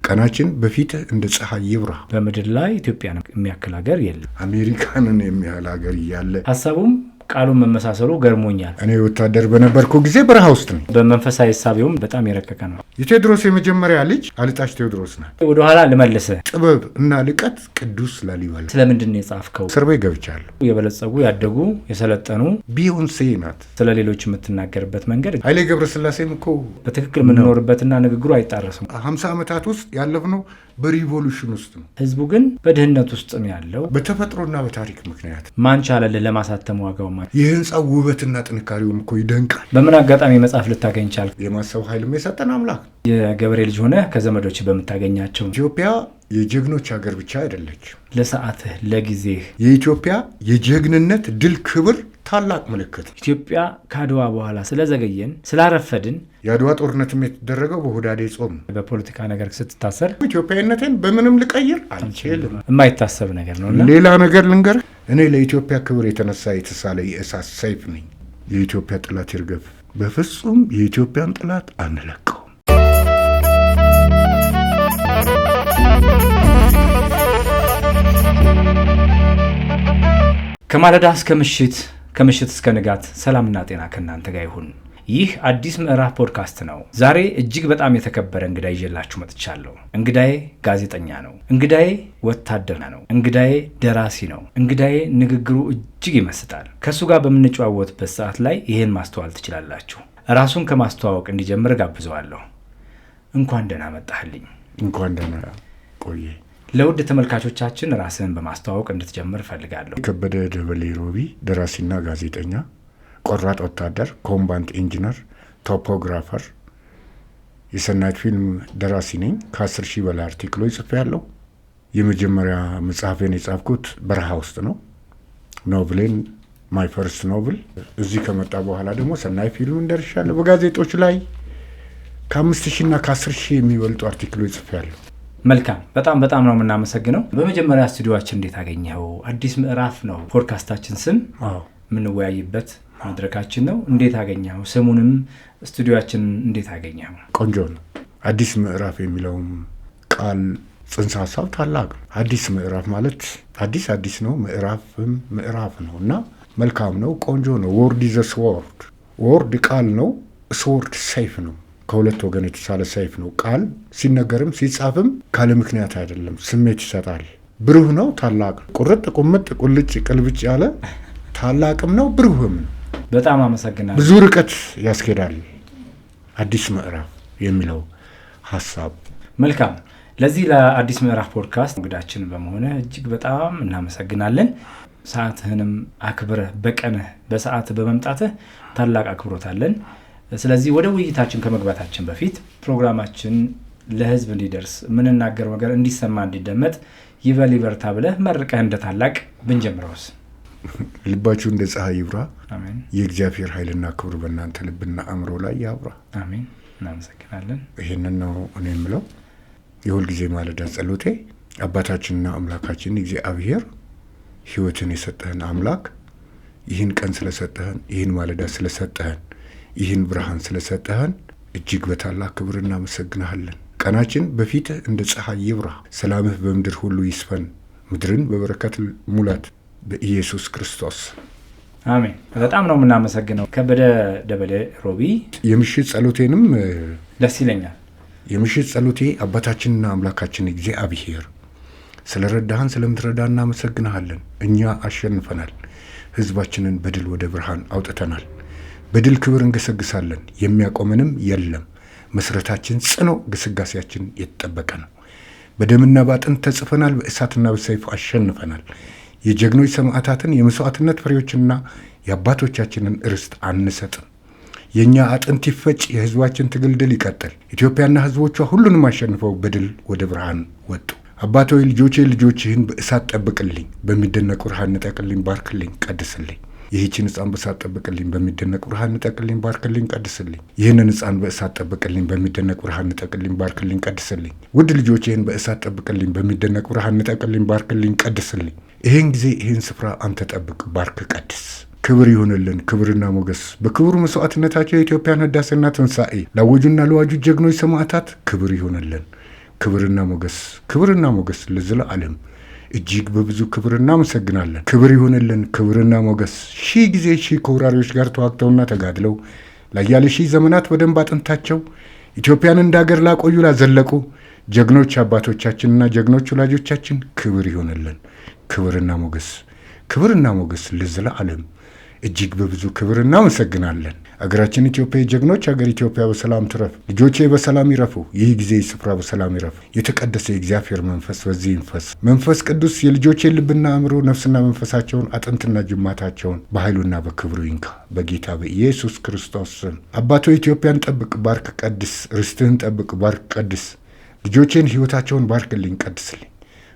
ቀናችን በፊት እንደ ፀሐይ ይብራ። በምድር ላይ ኢትዮጵያን የሚያክል ሀገር የለም። አሜሪካንን የሚያህል ሀገር እያለ ሀሳቡም ቃሉን መመሳሰሉ ገርሞኛል። እኔ ወታደር በነበርኩ ጊዜ በረሃ ውስጥ ነኝ። በመንፈሳዊ ሐሳቢውም በጣም የረቀቀ ነው። የቴዎድሮስ የመጀመሪያ ልጅ አልጣሽ ቴዎድሮስ ናት። ወደ ኋላ ልመልስ። ጥበብ እና ልቀት ቅዱስ ላሊበላ። ስለምንድን ነው የጻፍከው? እስር ቤት ገብቻለሁ። የበለጸጉ ያደጉ የሰለጠኑ ቢዮንሴ ናት። ስለ ሌሎች የምትናገርበት መንገድ ኃይሌ ገብረስላሴም እኮ በትክክል የምንኖርበትና ንግግሩ አይጣረስም። 50 ዓመታት ውስጥ ያለፍነው በሪቮሉሽን ውስጥ ነው። ህዝቡ ግን በድህነት ውስጥ ነው ያለው። በተፈጥሮና በታሪክ ምክንያት ማን ቻለልህ ለማሳተም ዋጋው የህንፃው ውበትና ጥንካሬውም እኮ ይደንቃል። በምን አጋጣሚ መጽሐፍ ልታገኝ ቻልክ? የማሰብ ኃይልም የሰጠን አምላክ። የገበሬ ልጅ ሆነ ከዘመዶች በምታገኛቸው ኢትዮጵያ የጀግኖች ሀገር ብቻ አይደለች። ለሰዓትህ ለጊዜህ የኢትዮጵያ የጀግንነት ድል ክብር ታላቅ ምልክት። ኢትዮጵያ ከአድዋ በኋላ ስለዘገየን ስላረፈድን የአድዋ ጦርነትም የተደረገው በሁዳዴ ጾም። በፖለቲካ ነገር ስትታሰር ኢትዮጵያዊነቴን በምንም ልቀይር አልችልም። የማይታሰብ ነገር ነው። ሌላ ነገር ልንገር፣ እኔ ለኢትዮጵያ ክብር የተነሳ የተሳለ የእሳት ሰይፍ ነኝ። የኢትዮጵያ ጠላት ይርገፍ። በፍጹም የኢትዮጵያን ጠላት አንለቀው። ከማለዳ እስከ ምሽት ከምሽት እስከ ንጋት ሰላምና ጤና ከእናንተ ጋር ይሁን። ይህ አዲስ ምዕራፍ ፖድካስት ነው። ዛሬ እጅግ በጣም የተከበረ እንግዳ ይዤላችሁ መጥቻለሁ። እንግዳዬ ጋዜጠኛ ነው። እንግዳዬ ወታደር ነው። እንግዳዬ ደራሲ ነው። እንግዳዬ ንግግሩ እጅግ ይመስጣል። ከእሱ ጋር በምንጨዋወትበት ሰዓት ላይ ይህን ማስተዋል ትችላላችሁ። ራሱን ከማስተዋወቅ እንዲጀምር ጋብዘዋለሁ። እንኳን ደህና መጣህልኝ። እንኳን ደህና ቆየ። ለውድ ተመልካቾቻችን ራስህን በማስተዋወቅ እንድትጀምር እፈልጋለሁ። ከበደ ደበሌ ሮቢ፣ ደራሲና ጋዜጠኛ፣ ቆራጥ ወታደር፣ ኮምባንት ኢንጂነር፣ ቶፖግራፈር፣ የሰናይት ፊልም ደራሲ ነኝ። ከ10 ሺህ በላይ አርቲክሎች ጽፌያለሁ። የመጀመሪያ መጽሐፌን የጻፍኩት በረሃ ውስጥ ነው። ኖቭሌን ማይ ፈርስት ኖቭል። እዚህ ከመጣ በኋላ ደግሞ ሰናይት ፊልም ደርሻለሁ። በጋዜጦች ላይ ከ5000 እና ከ10,000 የሚበልጡ አርቲክሎች ጽፌያለሁ። መልካም፣ በጣም ነው የምናመሰግነው። በመጀመሪያ ስቱዲዮአችን እንዴት አገኘኸው? አዲስ ምዕራፍ ነው ፖድካስታችን ስም። የምንወያይበት መድረካችን ነው። እንዴት አገኘኸው? ስሙንም ስቱዲዮአችን እንዴት አገኘኸው? ቆንጆ ነው። አዲስ ምዕራፍ የሚለውም ቃል ጽንሰ ሀሳብ ታላቅ ነው። አዲስ ምዕራፍ ማለት አዲስ ነው፣ ምዕራፍም ምዕራፍ ነው እና መልካም ነው፣ ቆንጆ ነው። ወርድ ኢዝ ስዎርድ። ወርድ ቃል ነው፣ ስዎርድ ሰይፍ ነው። ከሁለት ወገን የተሳለ ሰይፍ ነው። ቃል ሲነገርም ሲጻፍም ካለ ምክንያት አይደለም፣ ስሜት ይሰጣል። ብሩህ ነው፣ ታላቅ፣ ቁርጥ ቁምጥ ቁልጭ ቅልብጭ ያለ ታላቅም ነው፣ ብሩህም ነው። በጣም አመሰግናለሁ። ብዙ ርቀት ያስኬዳል አዲስ ምዕራፍ የሚለው ሀሳብ። መልካም። ለዚህ ለአዲስ ምዕራፍ ፖድካስት እንግዳችን በመሆነ እጅግ በጣም እናመሰግናለን። ሰዓትህንም አክብረህ በቀንህ በሰዓት በመምጣትህ ታላቅ አክብሮት አለን። ስለዚህ ወደ ውይይታችን ከመግባታችን በፊት ፕሮግራማችን ለህዝብ እንዲደርስ የምንናገረው ነገር እንዲሰማ እንዲደመጥ ይበል ይበርታ ብለህ መርቀህ እንደ ታላቅ ብንጀምረውስ? ልባችሁ እንደ ፀሐይ ይብራ። አሜን። የእግዚአብሔር ኃይልና ክብር በእናንተ ልብና አእምሮ ላይ ያብራ። አሜን። እናመሰግናለን። ይህንን ነው እኔ የምለው። የሁልጊዜ ማለዳ ጸሎቴ አባታችንና አምላካችን እግዚአብሔር ህይወትን የሰጠህን አምላክ ይህን ቀን ስለሰጠህን፣ ይህን ማለዳ ስለሰጠህን፣ ይህን ብርሃን ስለሰጠህን እጅግ በታላቅ ክብር እናመሰግናለን። ቀናችን በፊትህ እንደ ፀሐይ ይብራ። ሰላምህ በምድር ሁሉ ይስፈን። ምድርን በበረከት ሙላት በኢየሱስ ክርስቶስ አሜን። በጣም ነው የምናመሰግነው ከበደ ደበሌ ሮቢ። የምሽት ጸሎቴንም ደስ ይለኛል። የምሽት ጸሎቴ አባታችንና አምላካችን እግዚአብሔር ስለረዳህን ስለምትረዳ እናመሰግናለን። እኛ አሸንፈናል። ህዝባችንን በድል ወደ ብርሃን አውጥተናል። በድል ክብር እንገሰግሳለን። የሚያቆመንም የለም። መሰረታችን ጽኖ፣ ግስጋሴያችን የተጠበቀ ነው። በደምና በአጥንት ተጽፈናል። በእሳትና በሰይፍ አሸንፈናል። የጀግኖች ሰማዕታትን የመስዋዕትነት ፍሬዎችና የአባቶቻችንን ርስት አንሰጥም። የእኛ አጥንት ይፈጭ፣ የህዝባችን ትግል ድል ይቀጥል። ኢትዮጵያና ህዝቦቿ ሁሉንም አሸንፈው በድል ወደ ብርሃን ወጡ። አባቶይ ልጆችህን በእሳት ጠብቅልኝ፣ በሚደነቅ ብርሃን ንጠቅልኝ፣ ባርክልኝ፣ ቀድስልኝ። ይህችን ሕፃን በእሳት ጠብቅልኝ፣ በሚደነቅ ብርሃን ንጠቅልኝ፣ ባርክልኝ፣ ቀድስልኝ። ይህንን ሕፃን በእሳት ጠብቅልኝ፣ በሚደነቅ ብርሃን ንጠቅልኝ፣ ባርክልኝ፣ ቀድስልኝ። ውድ ልጆችህን በእሳት ጠብቅልኝ፣ በሚደነቅ ብርሃን ንጠቅልኝ፣ ባርክልኝ፣ ቀድስልኝ። ይህን ጊዜ ይህን ስፍራ አንተ ጠብቅ፣ ባርክ፣ ቀድስ። ክብር ይሁንልን፣ ክብርና ሞገስ በክብሩ መስዋዕትነታቸው የኢትዮጵያን ህዳሴና ትንሣኤ ላወጁና ለዋጁ ጀግኖች ሰማዕታት ክብር ይሁንልን። ክብርና ሞገስ ለዘላለም እጅግ በብዙ ክብር እናመሰግናለን። ክብር ይሁንልን፣ ክብርና ሞገስ። 1000 ጊዜ 1000 ከወራሪዎች ጋር ተዋግተውና ተጋድለው ለያለ 1000 ዘመናት በደንብ አጥንታቸው ኢትዮጵያን እንደ ሀገር ላቆዩ ላዘለቁ ጀግኖች አባቶቻችንና ጀግኖች ወላጆቻችን ክብር ይሁንልን፣ ክብርና ሞገስ ለዘላለም እጅግ በብዙ ክብር እናመሰግናለን። አገራችን ኢትዮጵያ የጀግኖች አገር ኢትዮጵያ በሰላም ትረፍ። ልጆቼ በሰላም ይረፉ። ይህ ጊዜ ስፍራ በሰላም ይረፉ። የተቀደሰ የእግዚአብሔር መንፈስ በዚህ ይንፈስ። መንፈስ ቅዱስ የልጆቼ ልብና አእምሮ፣ ነፍስና መንፈሳቸውን፣ አጥንትና ጅማታቸውን በኃይሉና በክብሩ ይንካ በጌታ በኢየሱስ ክርስቶስ ስም። አባቶ ኢትዮጵያን ጠብቅ፣ ባርክ፣ ቀድስ። ርስትህን ጠብቅ፣ ባርክ፣ ቀድስ። ልጆቼን ሕይወታቸውን ባርክልኝ፣ ቀድስልኝ።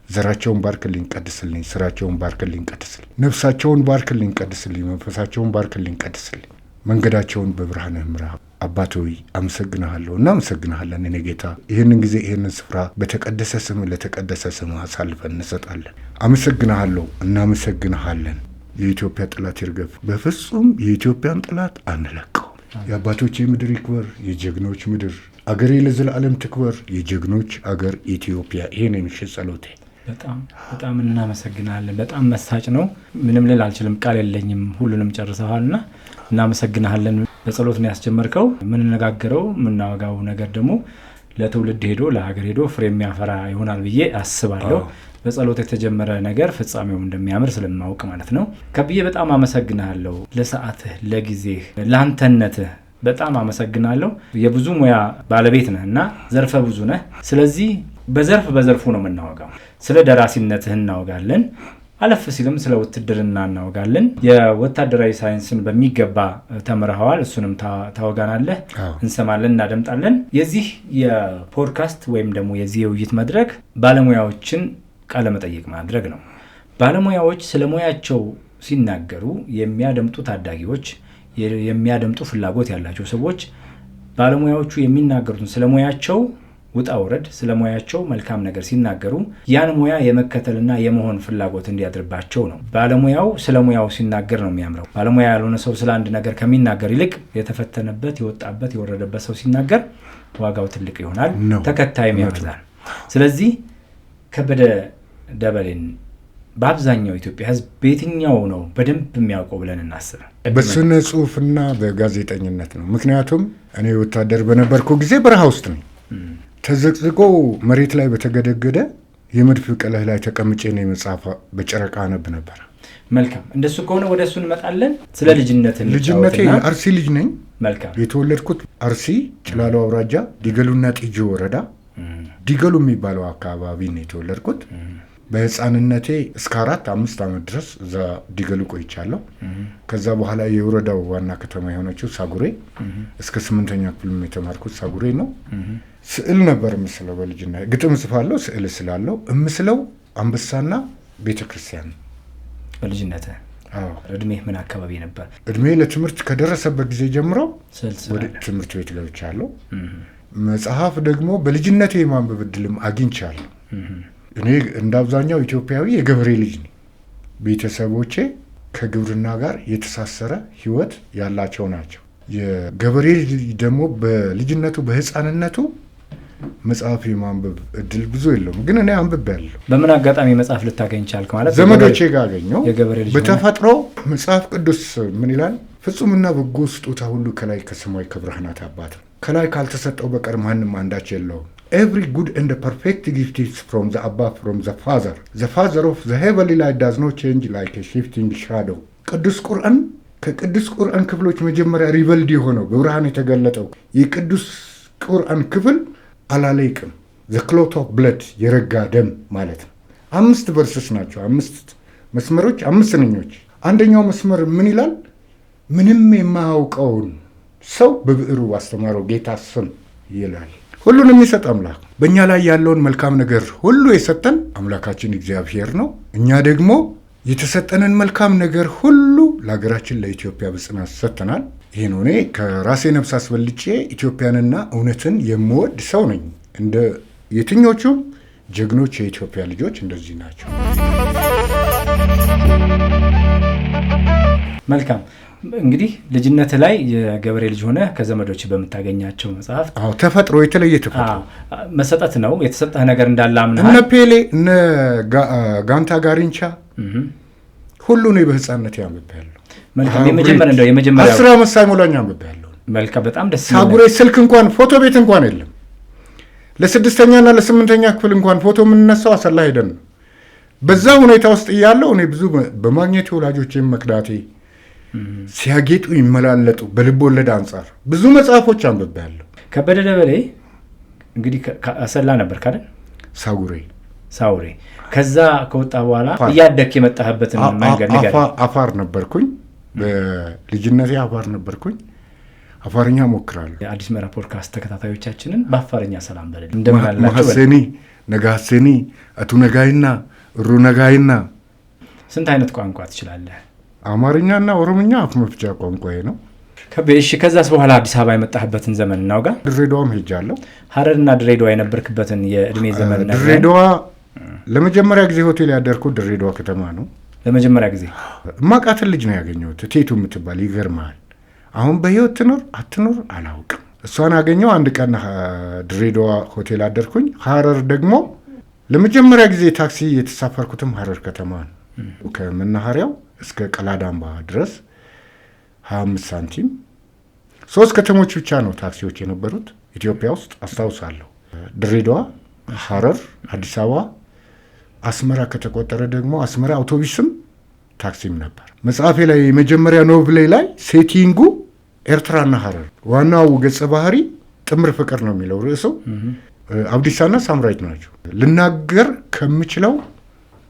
ዘራቸውን ባርክልኝ፣ ቀድስልኝ። ስራቸውን ባርክልኝ፣ ቀድስልኝ። ነፍሳቸውን ባርክልኝ፣ ቀድስልኝ። መንፈሳቸውን ባርክልኝ፣ ቀድስልኝ። መንገዳቸውን በብርሃንህ ምራ። አባት ሆይ አመሰግንሃለሁ፣ እናመሰግንሃለን። እኔ ጌታ ይህንን ጊዜ ይህንን ስፍራ በተቀደሰ ስም ለተቀደሰ ስም አሳልፈን እንሰጣለን። አመሰግንሃለሁ፣ እናመሰግንሃለን። የኢትዮጵያ ጠላት ይርገፍ። በፍጹም የኢትዮጵያን ጠላት አንለቀው። የአባቶቼ ምድር ይክበር፣ የጀግኖች ምድር። አገሬ ለዘላለም ትክበር፣ የጀግኖች አገር ኢትዮጵያ። ይሄን የምሽት ጸሎቴ። በጣም እናመሰግናለን። በጣም መሳጭ ነው። ምንም ልል አልችልም፣ ቃል የለኝም። ሁሉንም ጨርሰዋልና እናመሰግናለን። በጸሎት ነው ያስጀመርከው። የምንነጋገረው የምናወጋው ነገር ደግሞ ለትውልድ ሄዶ ለሀገር ሄዶ ፍሬ የሚያፈራ ይሆናል ብዬ አስባለሁ። በጸሎት የተጀመረ ነገር ፍጻሜው እንደሚያምር ስለማውቅ ማለት ነው። ከብዬ በጣም አመሰግናለሁ። ለሰዓትህ፣ ለጊዜህ፣ ለአንተነትህ በጣም አመሰግናለሁ። የብዙ ሙያ ባለቤት ነህ እና ዘርፈ ብዙ ነህ። ስለዚህ በዘርፉ ነው የምናወጋው። ስለ ደራሲነትህ እናወጋለን። አለፍ ሲልም ስለ ውትድርና እናወጋለን። የወታደራዊ ሳይንስን በሚገባ ተምረኸዋል። እሱንም ታወጋናለህ፣ እንሰማለን፣ እናደምጣለን። የዚህ የፖድካስት ወይም ደግሞ የዚህ የውይይት መድረክ ባለሙያዎችን ቃለመጠይቅ ማድረግ ነው። ባለሙያዎች ስለ ሙያቸው ሲናገሩ የሚያደምጡ ታዳጊዎች፣ የሚያደምጡ ፍላጎት ያላቸው ሰዎች ባለሙያዎቹ የሚናገሩትን ስለ ሙያቸው ውጣ ውረድ፣ ስለ ሙያቸው መልካም ነገር ሲናገሩ ያን ሙያ የመከተልና የመሆን ፍላጎት እንዲያድርባቸው ነው። ባለሙያው ስለ ሙያው ሲናገር ነው የሚያምረው። ባለሙያ ያልሆነ ሰው ስለ አንድ ነገር ከሚናገር ይልቅ የተፈተነበት፣ የወጣበት፣ የወረደበት ሰው ሲናገር ዋጋው ትልቅ ይሆናል፣ ተከታይም ያበዛል። ስለዚህ ከበደ ደበሌን በአብዛኛው ኢትዮጵያ ሕዝብ በየትኛው ነው በደንብ የሚያውቀው ብለን እናስብ? በስነ ጽሁፍና በጋዜጠኝነት ነው። ምክንያቱም እኔ ወታደር በነበርኩ ጊዜ በረሃ ውስጥ ነኝ። ተዘቅዝቆ መሬት ላይ በተገደገደ የመድፍ ቀለህ ላይ ተቀምጬ ነው መጽሐፍ በጨረቃ አነብ ነበር። መልካም፣ እንደሱ ከሆነ ወደ እሱ እንመጣለን። ስለ ልጅነቴ አርሲ ልጅ ነኝ። መልካም። የተወለድኩት አርሲ ጭላሎ አውራጃ ዲገሉና ጢጆ ወረዳ ዲገሉ የሚባለው አካባቢ ነው የተወለድኩት። በህፃንነቴ እስከ 4-5 ዓመት ድረስ እዛ ዲገሉ ቆይቻለሁ። ከዛ በኋላ የወረዳው ዋና ከተማ የሆነችው ሳጉሬ እስከ 8ኛ ክፍል የተማርኩት ሳጉሬ ነው። ስዕል ነበር ምስለው። በልጅነት ግጥም ጽፋለሁ፣ ስዕል ስላለው እምስለው አንበሳና ቤተክርስቲያን። በልጅነት እድሜ ምን አካባቢ ነበር? እድሜ ለትምህርት ከደረሰበት ጊዜ ጀምሮ ወደ ትምህርት ቤት ገብቻለሁ። መጽሐፍ ደግሞ በልጅነቴ የማንበብ ዕድልም አግኝቻለሁ። እኔ እንደ አብዛኛው ኢትዮጵያዊ የገበሬ ልጅ ነኝ። ቤተሰቦቼ ከግብርና ጋር የተሳሰረ ህይወት ያላቸው ናቸው። የገበሬ ልጅ ደግሞ በልጅነቱ በህፃንነቱ መጽሐፍ የማንበብ እድል ብዙ የለውም፣ ግን እኔ አንብቤያለሁ። በምን አጋጣሚ መጽሐፍ ልታገኝ ቻልክ? ማለት ዘመዶቼ ጋር አገኘሁ። በተፈጥሮ መጽሐፍ ቅዱስ ምን ይላል? ፍጹምና በጎ ስጦታ ሁሉ ከላይ ከሰማይ ከብርሃናት አባት ነው። ከላይ ካልተሰጠው በቀር ማንም አንዳች የለውም። Every good and perfect gift is from the above, from the Father. The Father of the heavenly light does not change like a shifting shadow. ቅዱስ ቁርአን ከቅዱስ ቁርአን ክፍሎች መጀመሪያ ሪቨልድ የሆነው በብርሃን የተገለጠው የቅዱስ ቁርአን ክፍል አላለይቅም። The clot of blood የረጋ ደም ማለት ነው። 5 ቨርስስ ናቸው፣ 5 መስመሮች፣ 5 ስንኞች። አንደኛው መስመር ምን ይላል? ምንም የማያውቀውን ሰው በብዕሩ አስተማረው ጌታ ስም ይላል። ሁሉንም የሚሰጥ አምላክ በእኛ ላይ ያለውን መልካም ነገር ሁሉ የሰጠን አምላካችን እግዚአብሔር ነው። እኛ ደግሞ የተሰጠንን መልካም ነገር ሁሉ ለሀገራችን ለኢትዮጵያ በጽናት ሰጥተናል። ይህን እኔ ከራሴ ነፍስ አስበልጬ ኢትዮጵያንና እውነትን የምወድ ሰው ነኝ። እንደ የትኞቹም ጀግኖች የኢትዮጵያ ልጆች እንደዚህ ናቸው። መልካም እንግዲህ ልጅነት ላይ የገበሬ ልጅ ሆነ ከዘመዶች በምታገኛቸው መጽሐፍት ተፈጥሮ የተለየ ተፈጥሮ መሰጠት ነው የተሰጠህ ነገር እንዳለ አምነሃል። እነ ፔሌ እነ ጋንታ ጋሪንቻ ሁሉ ነው በህፃነት ያንብቤያለሁ። መልካም የመጀመሪያ 10 ዓመት ሳይሞላኝ አንብቤያለሁ። መልካም በጣም ደስ ይላል። ሳጉሬ ስልክ እንኳን ፎቶ ቤት እንኳን የለም። ለ6ኛና ለ8ኛ ክፍል እንኳን ፎቶ የምንነሳው አሰላ ሄደን ነው። በዛ ሁኔታ ውስጥ እያለሁ እኔ ብዙ በማግኘት ወላጆቼም መክዳቴ ሲያጌጡ ይመላለጡ በልብ ወለድ አንጻር ብዙ መጽሐፎች አንብቤያለሁ። ከበደ ደበሌ እንግዲህ አሰላ ነበር ካለን ሳውሬ ከዛ ከወጣ በኋላ እያደክ የመጣህበትን መንገድ ነገር አፋር ነበርኩኝ። በልጅነቴ አፋር ነበርኩኝ። አፋርኛ ሞክራለሁ። የአዲስ ምዕራፍ ፖድካስት ተከታታዮቻችንን በአፋርኛ ሰላም በለኝ። እንደምን አላችሁ? ማሐሰኒ ነጋሰኒ አቱ ነጋይና ሩ ነጋይና። ስንት አይነት ቋንቋ ትችላለህ? አማርኛና ኦሮምኛ አፍ መፍቻ ቋንቋዬ ነው። እሺ ከዛስ በኋላ አዲስ አበባ የመጣህበትን ዘመን እናውጋ። ድሬዳዋም ሄጃለሁ። ሀረርና ድሬዳዋ የነበርክበትን የእድሜ ዘመን ነው። ድሬዳዋ ለመጀመሪያ ጊዜ ሆቴል ያደርኩት ድሬዳዋ ከተማ ነው። ለመጀመሪያ ጊዜ ማቃተል ልጅ ነው ያገኘሁት፣ ቴቱ የምትባል ይገርማል። አሁን በህይወት ትኖር አትኖር አላውቅም። እሷን አገኘው። አንድ ቀን ድሬዳዋ ሆቴል አደርኩኝ። ሀረር ደግሞ ለመጀመሪያ ጊዜ ታክሲ የተሳፈርኩትም ሀረር ከተማ ነው። ከመናኸሪያው እስከ ቀላዳምባ ድረስ 25 ሳንቲም። 3 ከተሞች ብቻ ነው ታክሲዎች የነበሩት ኢትዮጵያ ውስጥ አስታውሳለሁ። ድሬዳዋ፣ ሀረር፣ አዲስ አበባ፣ አስመራ ከተቆጠረ ደግሞ አስመራ አውቶቡስም ታክሲም ነበር። መጽሐፌ ላይ የመጀመሪያ ኖቭሌ ላይ ሴቲንጉ ኤርትራና ሀረር፣ ዋናው ገጸ ባህሪ ጥምር ፍቅር ነው የሚለው ርዕሱ። አብዲሳና ሳምራይት ናቸው። ልናገር ከምችለው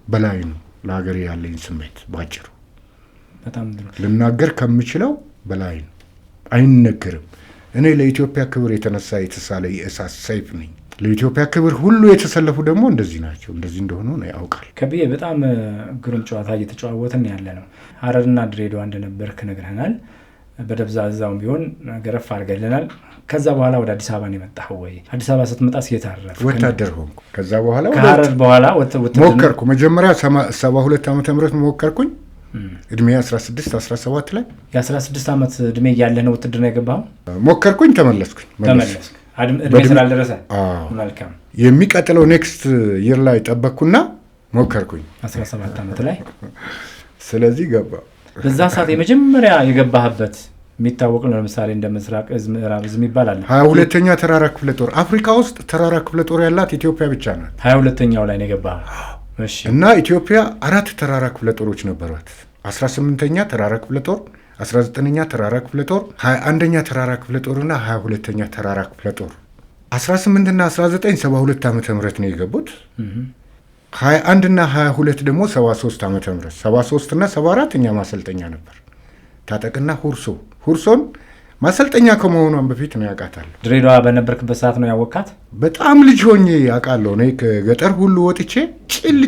በላይ ነው ለሀገሬ ያለኝ ስሜት ባጭሩ። በጣም ልናገር ከምችለው በላይ ነው፣ አይነገርም። እኔ ለኢትዮጵያ ክብር የተነሳ የተሳለ የእሳት ሰይፍ ነኝ። ለኢትዮጵያ ክብር ሁሉ የተሰለፉ ደግሞ እንደዚህ ናቸው። እንደዚህ እንደሆኑ ነው ያውቃል። ከብዬ በጣም ግሩም ጨዋታ እየተጨዋወትን ያለ ነው። ሀረርና ድሬዳዋ እንደነበርክ ነግረናል። በደብዛዛውም ቢሆን ገረፍ አድርገልናል። ከዛ በኋላ ወደ አዲስ አበባ ነው የመጣኸው ወይ? አዲስ አበባ ስትመጣ የት አረፍክ? ወታደር ሆንኩ። ከዛ በኋላ ከሀረር በኋላ ሞከርኩ። መጀመሪያ 72 ዓመተ ምህረት ሞከርኩኝ። እድሜ 16 17 ላይ የ16 ዓመት እድሜ እያለህ ነው ውትድርና የገባኸው? ሞከርኩኝ፣ ተመለስኩ። እድሜ ስላልደረሰ መልካም። የሚቀጥለው ኔክስት ይር ላይ ጠበቅኩና ሞከርኩኝ 17 ዓመት ላይ። ስለዚህ ገባ። በዛ ሰዓት የመጀመሪያ የገባህበት የሚታወቅ ነው። ለምሳሌ እንደ ምስራቅ እዝ፣ ምዕራብ እዝ የሚባል አለ። 22ኛ ተራራ ክፍለ ጦር። አፍሪካ ውስጥ ተራራ ክፍለ ጦር ያላት ኢትዮጵያ ብቻ ናት። 22ኛው ላይ ነው የገባኸው? እሺ። እና ኢትዮጵያ 4 ተራራ ክፍለ ጦሮች ነበሯት። 18ኛ ተራራ ክፍለ ጦር፣ 19ኛ ተራራ ክፍለ ጦር፣ 21ኛ ተራራ ክፍለ ጦርና 22ኛ ተራራ ክፍለ ጦር። 18 እና 19 72 ዓመተ ምህረት ነው የገቡት። 21 እና 22 ደግሞ 73 ዓመተ ምህረት። 73 እና 74 እኛ ማሰልጠኛ ነበር። ታጠቅና ሁርሶን ማሰልጠኛ ከመሆኗን በፊት ነው ያውቃታለሁ። ድሬዳዋ በነበርክበት ሰዓት ነው ያወቃት? በጣም ልጅ ሆኜ ያውቃለሁ። እኔ ከገጠር ሁሉ ወጥቼ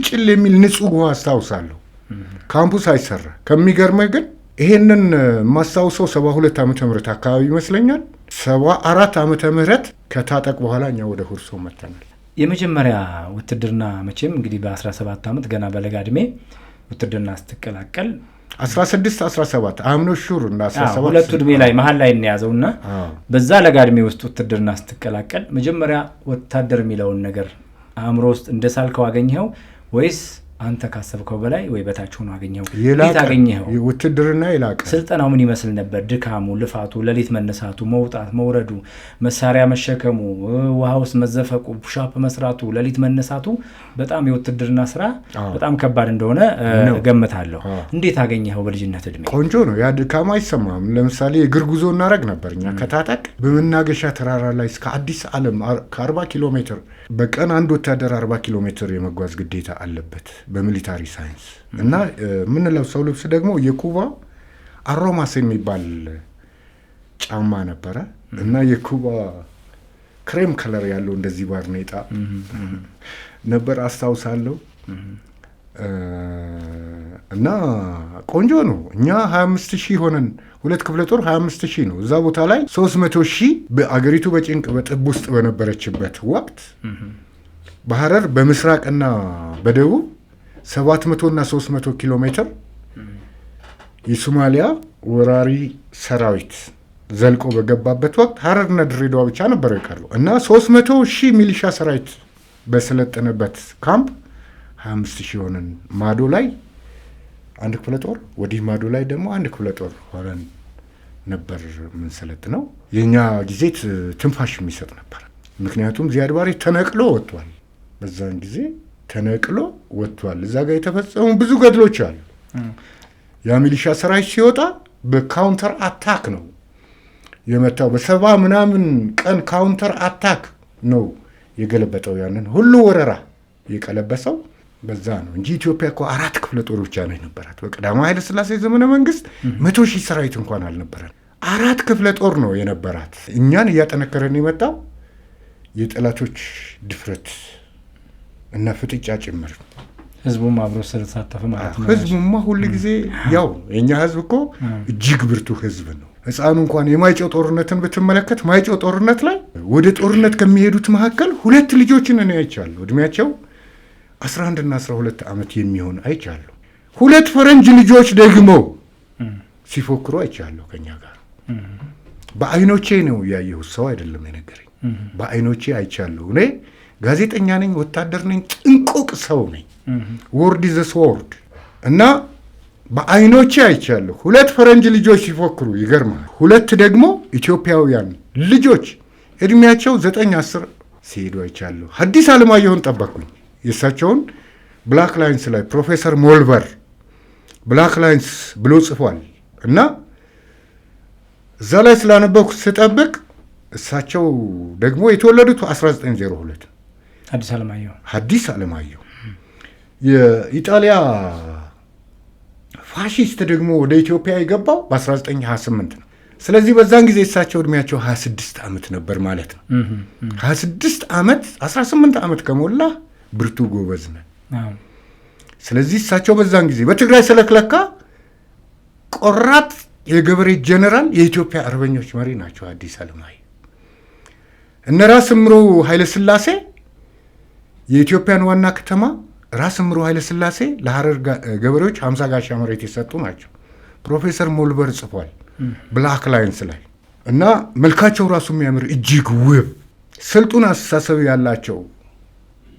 ጭል የሚል ንጹህ ውሃ አስታውሳለሁ። ካምፑስ አይሰራ። ከሚገርመህ ግን ይሄንን ማስታውሰው 72 ዓመተ ምህረት አካባቢ ይመስለኛል። 74 ዓመተ ምህረት ከታጠቅ በኋላ እኛ ወደ ሁርሶ መጥተናል። የመጀመሪያ ውትድርና መቼም እንግዲህ በ17 ዓመት ገና በለጋ ዕድሜ ውትድርና ስትቀላቀል 16 17 አምኖ ሹር እና 17 ሁለቱ ዕድሜ ላይ መሀል ላይ እንያዘውና በዛ ለጋ ዕድሜ ውስጥ ውትድርና ስትቀላቀል መጀመሪያ ወታደር የሚለውን ነገር አእምሮ ውስጥ እንደሳልከው አገኘኸው ወይስ አንተ ካሰብከው በላይ ወይ በታች ሆኖ አገኘኸው? የት አገኘኸው? ውትድርና ይላቀ ስልጠናው ምን ይመስል ነበር? ድካሙ፣ ልፋቱ፣ ሌሊት መነሳቱ፣ መውጣት መውረዱ፣ መሳሪያ መሸከሙ፣ ውሃ ውስጥ መዘፈቁ፣ ፑሻፕ መስራቱ፣ ሌሊት መነሳቱ በጣም የውትድርና ስራ በጣም ከባድ እንደሆነ እገምታለሁ። እንዴት አገኘኸው በልጅነት ዕድሜ? ቆንጆ ነው። ያ ድካም አይሰማም። ለምሳሌ እግር ጉዞ እናደርግ ነበር እኛ ከታጠቅ በመናገሻ ተራራ ላይ እስከ አዲስ ዓለም ከ40 ኪሎ ሜትር በቀን አንድ ወታደር 40 ኪሎ ሜትር የመጓዝ ግዴታ አለበት በሚሊታሪ ሳይንስ። እና የምንለብሰው ልብስ ደግሞ የኩባ አሮማስ የሚባል ጫማ ነበረ እና የኩባ ክሬም ከለር ያለው እንደዚህ ባርኔጣ ነበር አስታውሳለሁ። እና ቆንጆ ነው። እኛ 25,000 ሆነን 2 ክፍለ ጦር 25,000 ነው። እዛ ቦታ ላይ 300,000 በአገሪቱ በጭንቅ በጥብ ውስጥ በነበረችበት ወቅት በሐረር በምስራቅና በደቡብ 700 እና 300 ኪሎ ሜትር የሶማሊያ ወራሪ ሰራዊት ዘልቆ በገባበት ወቅት ሀረርና ድሬዳዋ ብቻ ነበር የቀሩ እና 300,000 ሚሊሻ ሰራዊት በሰለጠነበት ካምፕ 25,000 ሆነን ማዶ ላይ አንድ ክፍለ ጦር ወዲህ ማዶ ላይ ደግሞ አንድ ክፍለ ጦር ሆነን ነበር የምንሰለጥነው። የኛ ጊዜ ትንፋሽ የሚሰጥ ነበር። ምክንያቱም ዚያድ ባሬ ተነቅሎ ወጥቷል። በዛን ጊዜ ተነቅሎ ወጥቷል። እዛ ጋር የተፈጸሙ ብዙ ገድሎች አሉ። ያ ሚሊሻ ሰራዊት ሲወጣ በካውንተር አታክ ነው የመታው። በሰባ ምናምን ቀን ካውንተር አታክ ነው የገለበጠው። ያንን ሁሉ ወረራ የቀለበሰው በዛ ነው እንጂ ኢትዮጵያ እኮ 4 ክፍለ ጦር ብቻ ነው የነበራት። በቀዳማዊ ኃይለ ሥላሴ ዘመነ መንግስት 100,000 ሰራዊት እንኳን አልነበረን። 4 ክፍለ ጦር ነው የነበራት። እኛን እያጠነከረን የመጣው የጠላቶች ድፍረት እና ፍጥጫ ጭምር። ህዝቡም አብሮ ስለተሳተፈ ማለት ነው። ህዝቡማ ሁል ጊዜ ያው የኛ ህዝብ እኮ እጅግ ብርቱ ህዝብ ነው። ህፃኑ እንኳን የማይጨው ጦርነትን ብትመለከት ማይጨው ጦርነት ላይ ወደ ጦርነት ከሚሄዱት መካከል 2 ልጆችን እኔ አይቻለሁ። እድሜያቸው 11 እና 12 ዓመት የሚሆን አይቻለሁ። 2 ፈረንጅ ልጆች ደግሞ ሲፎክሩ አይቻለሁ ከኛ ጋር። በአይኖቼ ነው ያየሁት፣ ሰው አይደለም የነገረኝ። በአይኖቼ አይቻለሁ። እኔ ጋዜጠኛ ነኝ፣ ወታደር ነኝ፣ ጥንቁቅ ሰው ነኝ። ወርድ ዘ ስዎርድ እና በአይኖቼ አይቻለሁ። 2 ፈረንጅ ልጆች ሲፎክሩ ይገርማል። 2 ደግሞ ኢትዮጵያውያን ልጆች እድሜያቸው 9 10 ሲሄዱ አይቻለሁ። ሐዲስ ዓለማየሁን ጠበቅኩኝ። የእሳቸውን ብላክ ላይንስ ላይ ፕሮፌሰር ሞልቨር ብላክ ላይንስ ብሎ ጽፏል እና እዛ ላይ ስላነበኩ ስጠብቅ እሳቸው ደግሞ የተወለዱት 1902 ሐዲስ ዓለማየሁ የኢጣሊያ ፋሺስት ደግሞ ወደ ኢትዮጵያ የገባው በ1928 ነው። ስለዚህ በዛን ጊዜ እሳቸው እድሜያቸው 26 ዓመት ነበር ማለት ነው። 26 ዓመት 18 ዓመት ከሞላ ብርቱ ጎበዝ ነን። ስለዚህ እሳቸው በዛን ጊዜ በትግራይ ስለክለካ ቆራጥ የገበሬ ጀነራል የኢትዮጵያ አርበኞች መሪ ናቸው። ሐዲስ ዓለማየሁ እነ ራስ ምሩ ኃይለ ሥላሴ የኢትዮጵያን ዋና ከተማ ራስ ምሩ ኃይለ ሥላሴ ለሐረር ገበሬዎች 50 ጋሻ መሬት የሰጡ ናቸው። ፕሮፌሰር ሞልበር ጽፏል ብላክ ላይንስ ላይ እና መልካቸው ራሱ የሚያምር እጅግ ውብ ስልጡን አስተሳሰብ ያላቸው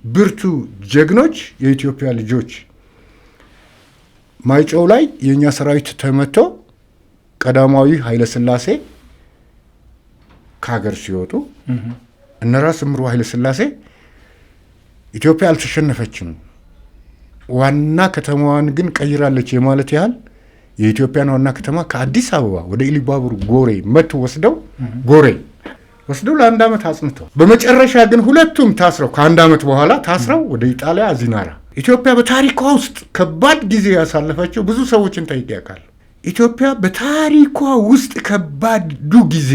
ብርቱ ጀግኖች የኢትዮጵያ ልጆች ማይጨው ላይ የኛ ሰራዊት ተመቶ ቀዳማዊ ኃይለ ሥላሴ ከሀገር ሲወጡ እነ ራስ ምሩ ኃይለ ሥላሴ ኢትዮጵያ አልተሸነፈችም፣ ዋና ከተማዋን ግን ቀይራለች የማለት ያህል የኢትዮጵያን ዋና ከተማ ከአዲስ አበባ ወደ ኢሉባቡር ጎሬ መቱ ወስደው ለ1 ዓመት አጽንተው በመጨረሻ ግን ሁለቱም ታስረው ከ1 ዓመት በኋላ ታስረው ወደ ኢጣሊያ አዚናራ። ኢትዮጵያ በታሪኳ ውስጥ ከባድ ጊዜ ያሳለፈችው ብዙ ሰዎችን ጠይቄ ያውቃለሁ። ኢትዮጵያ በታሪኳ ውስጥ ከባዱ ጊዜ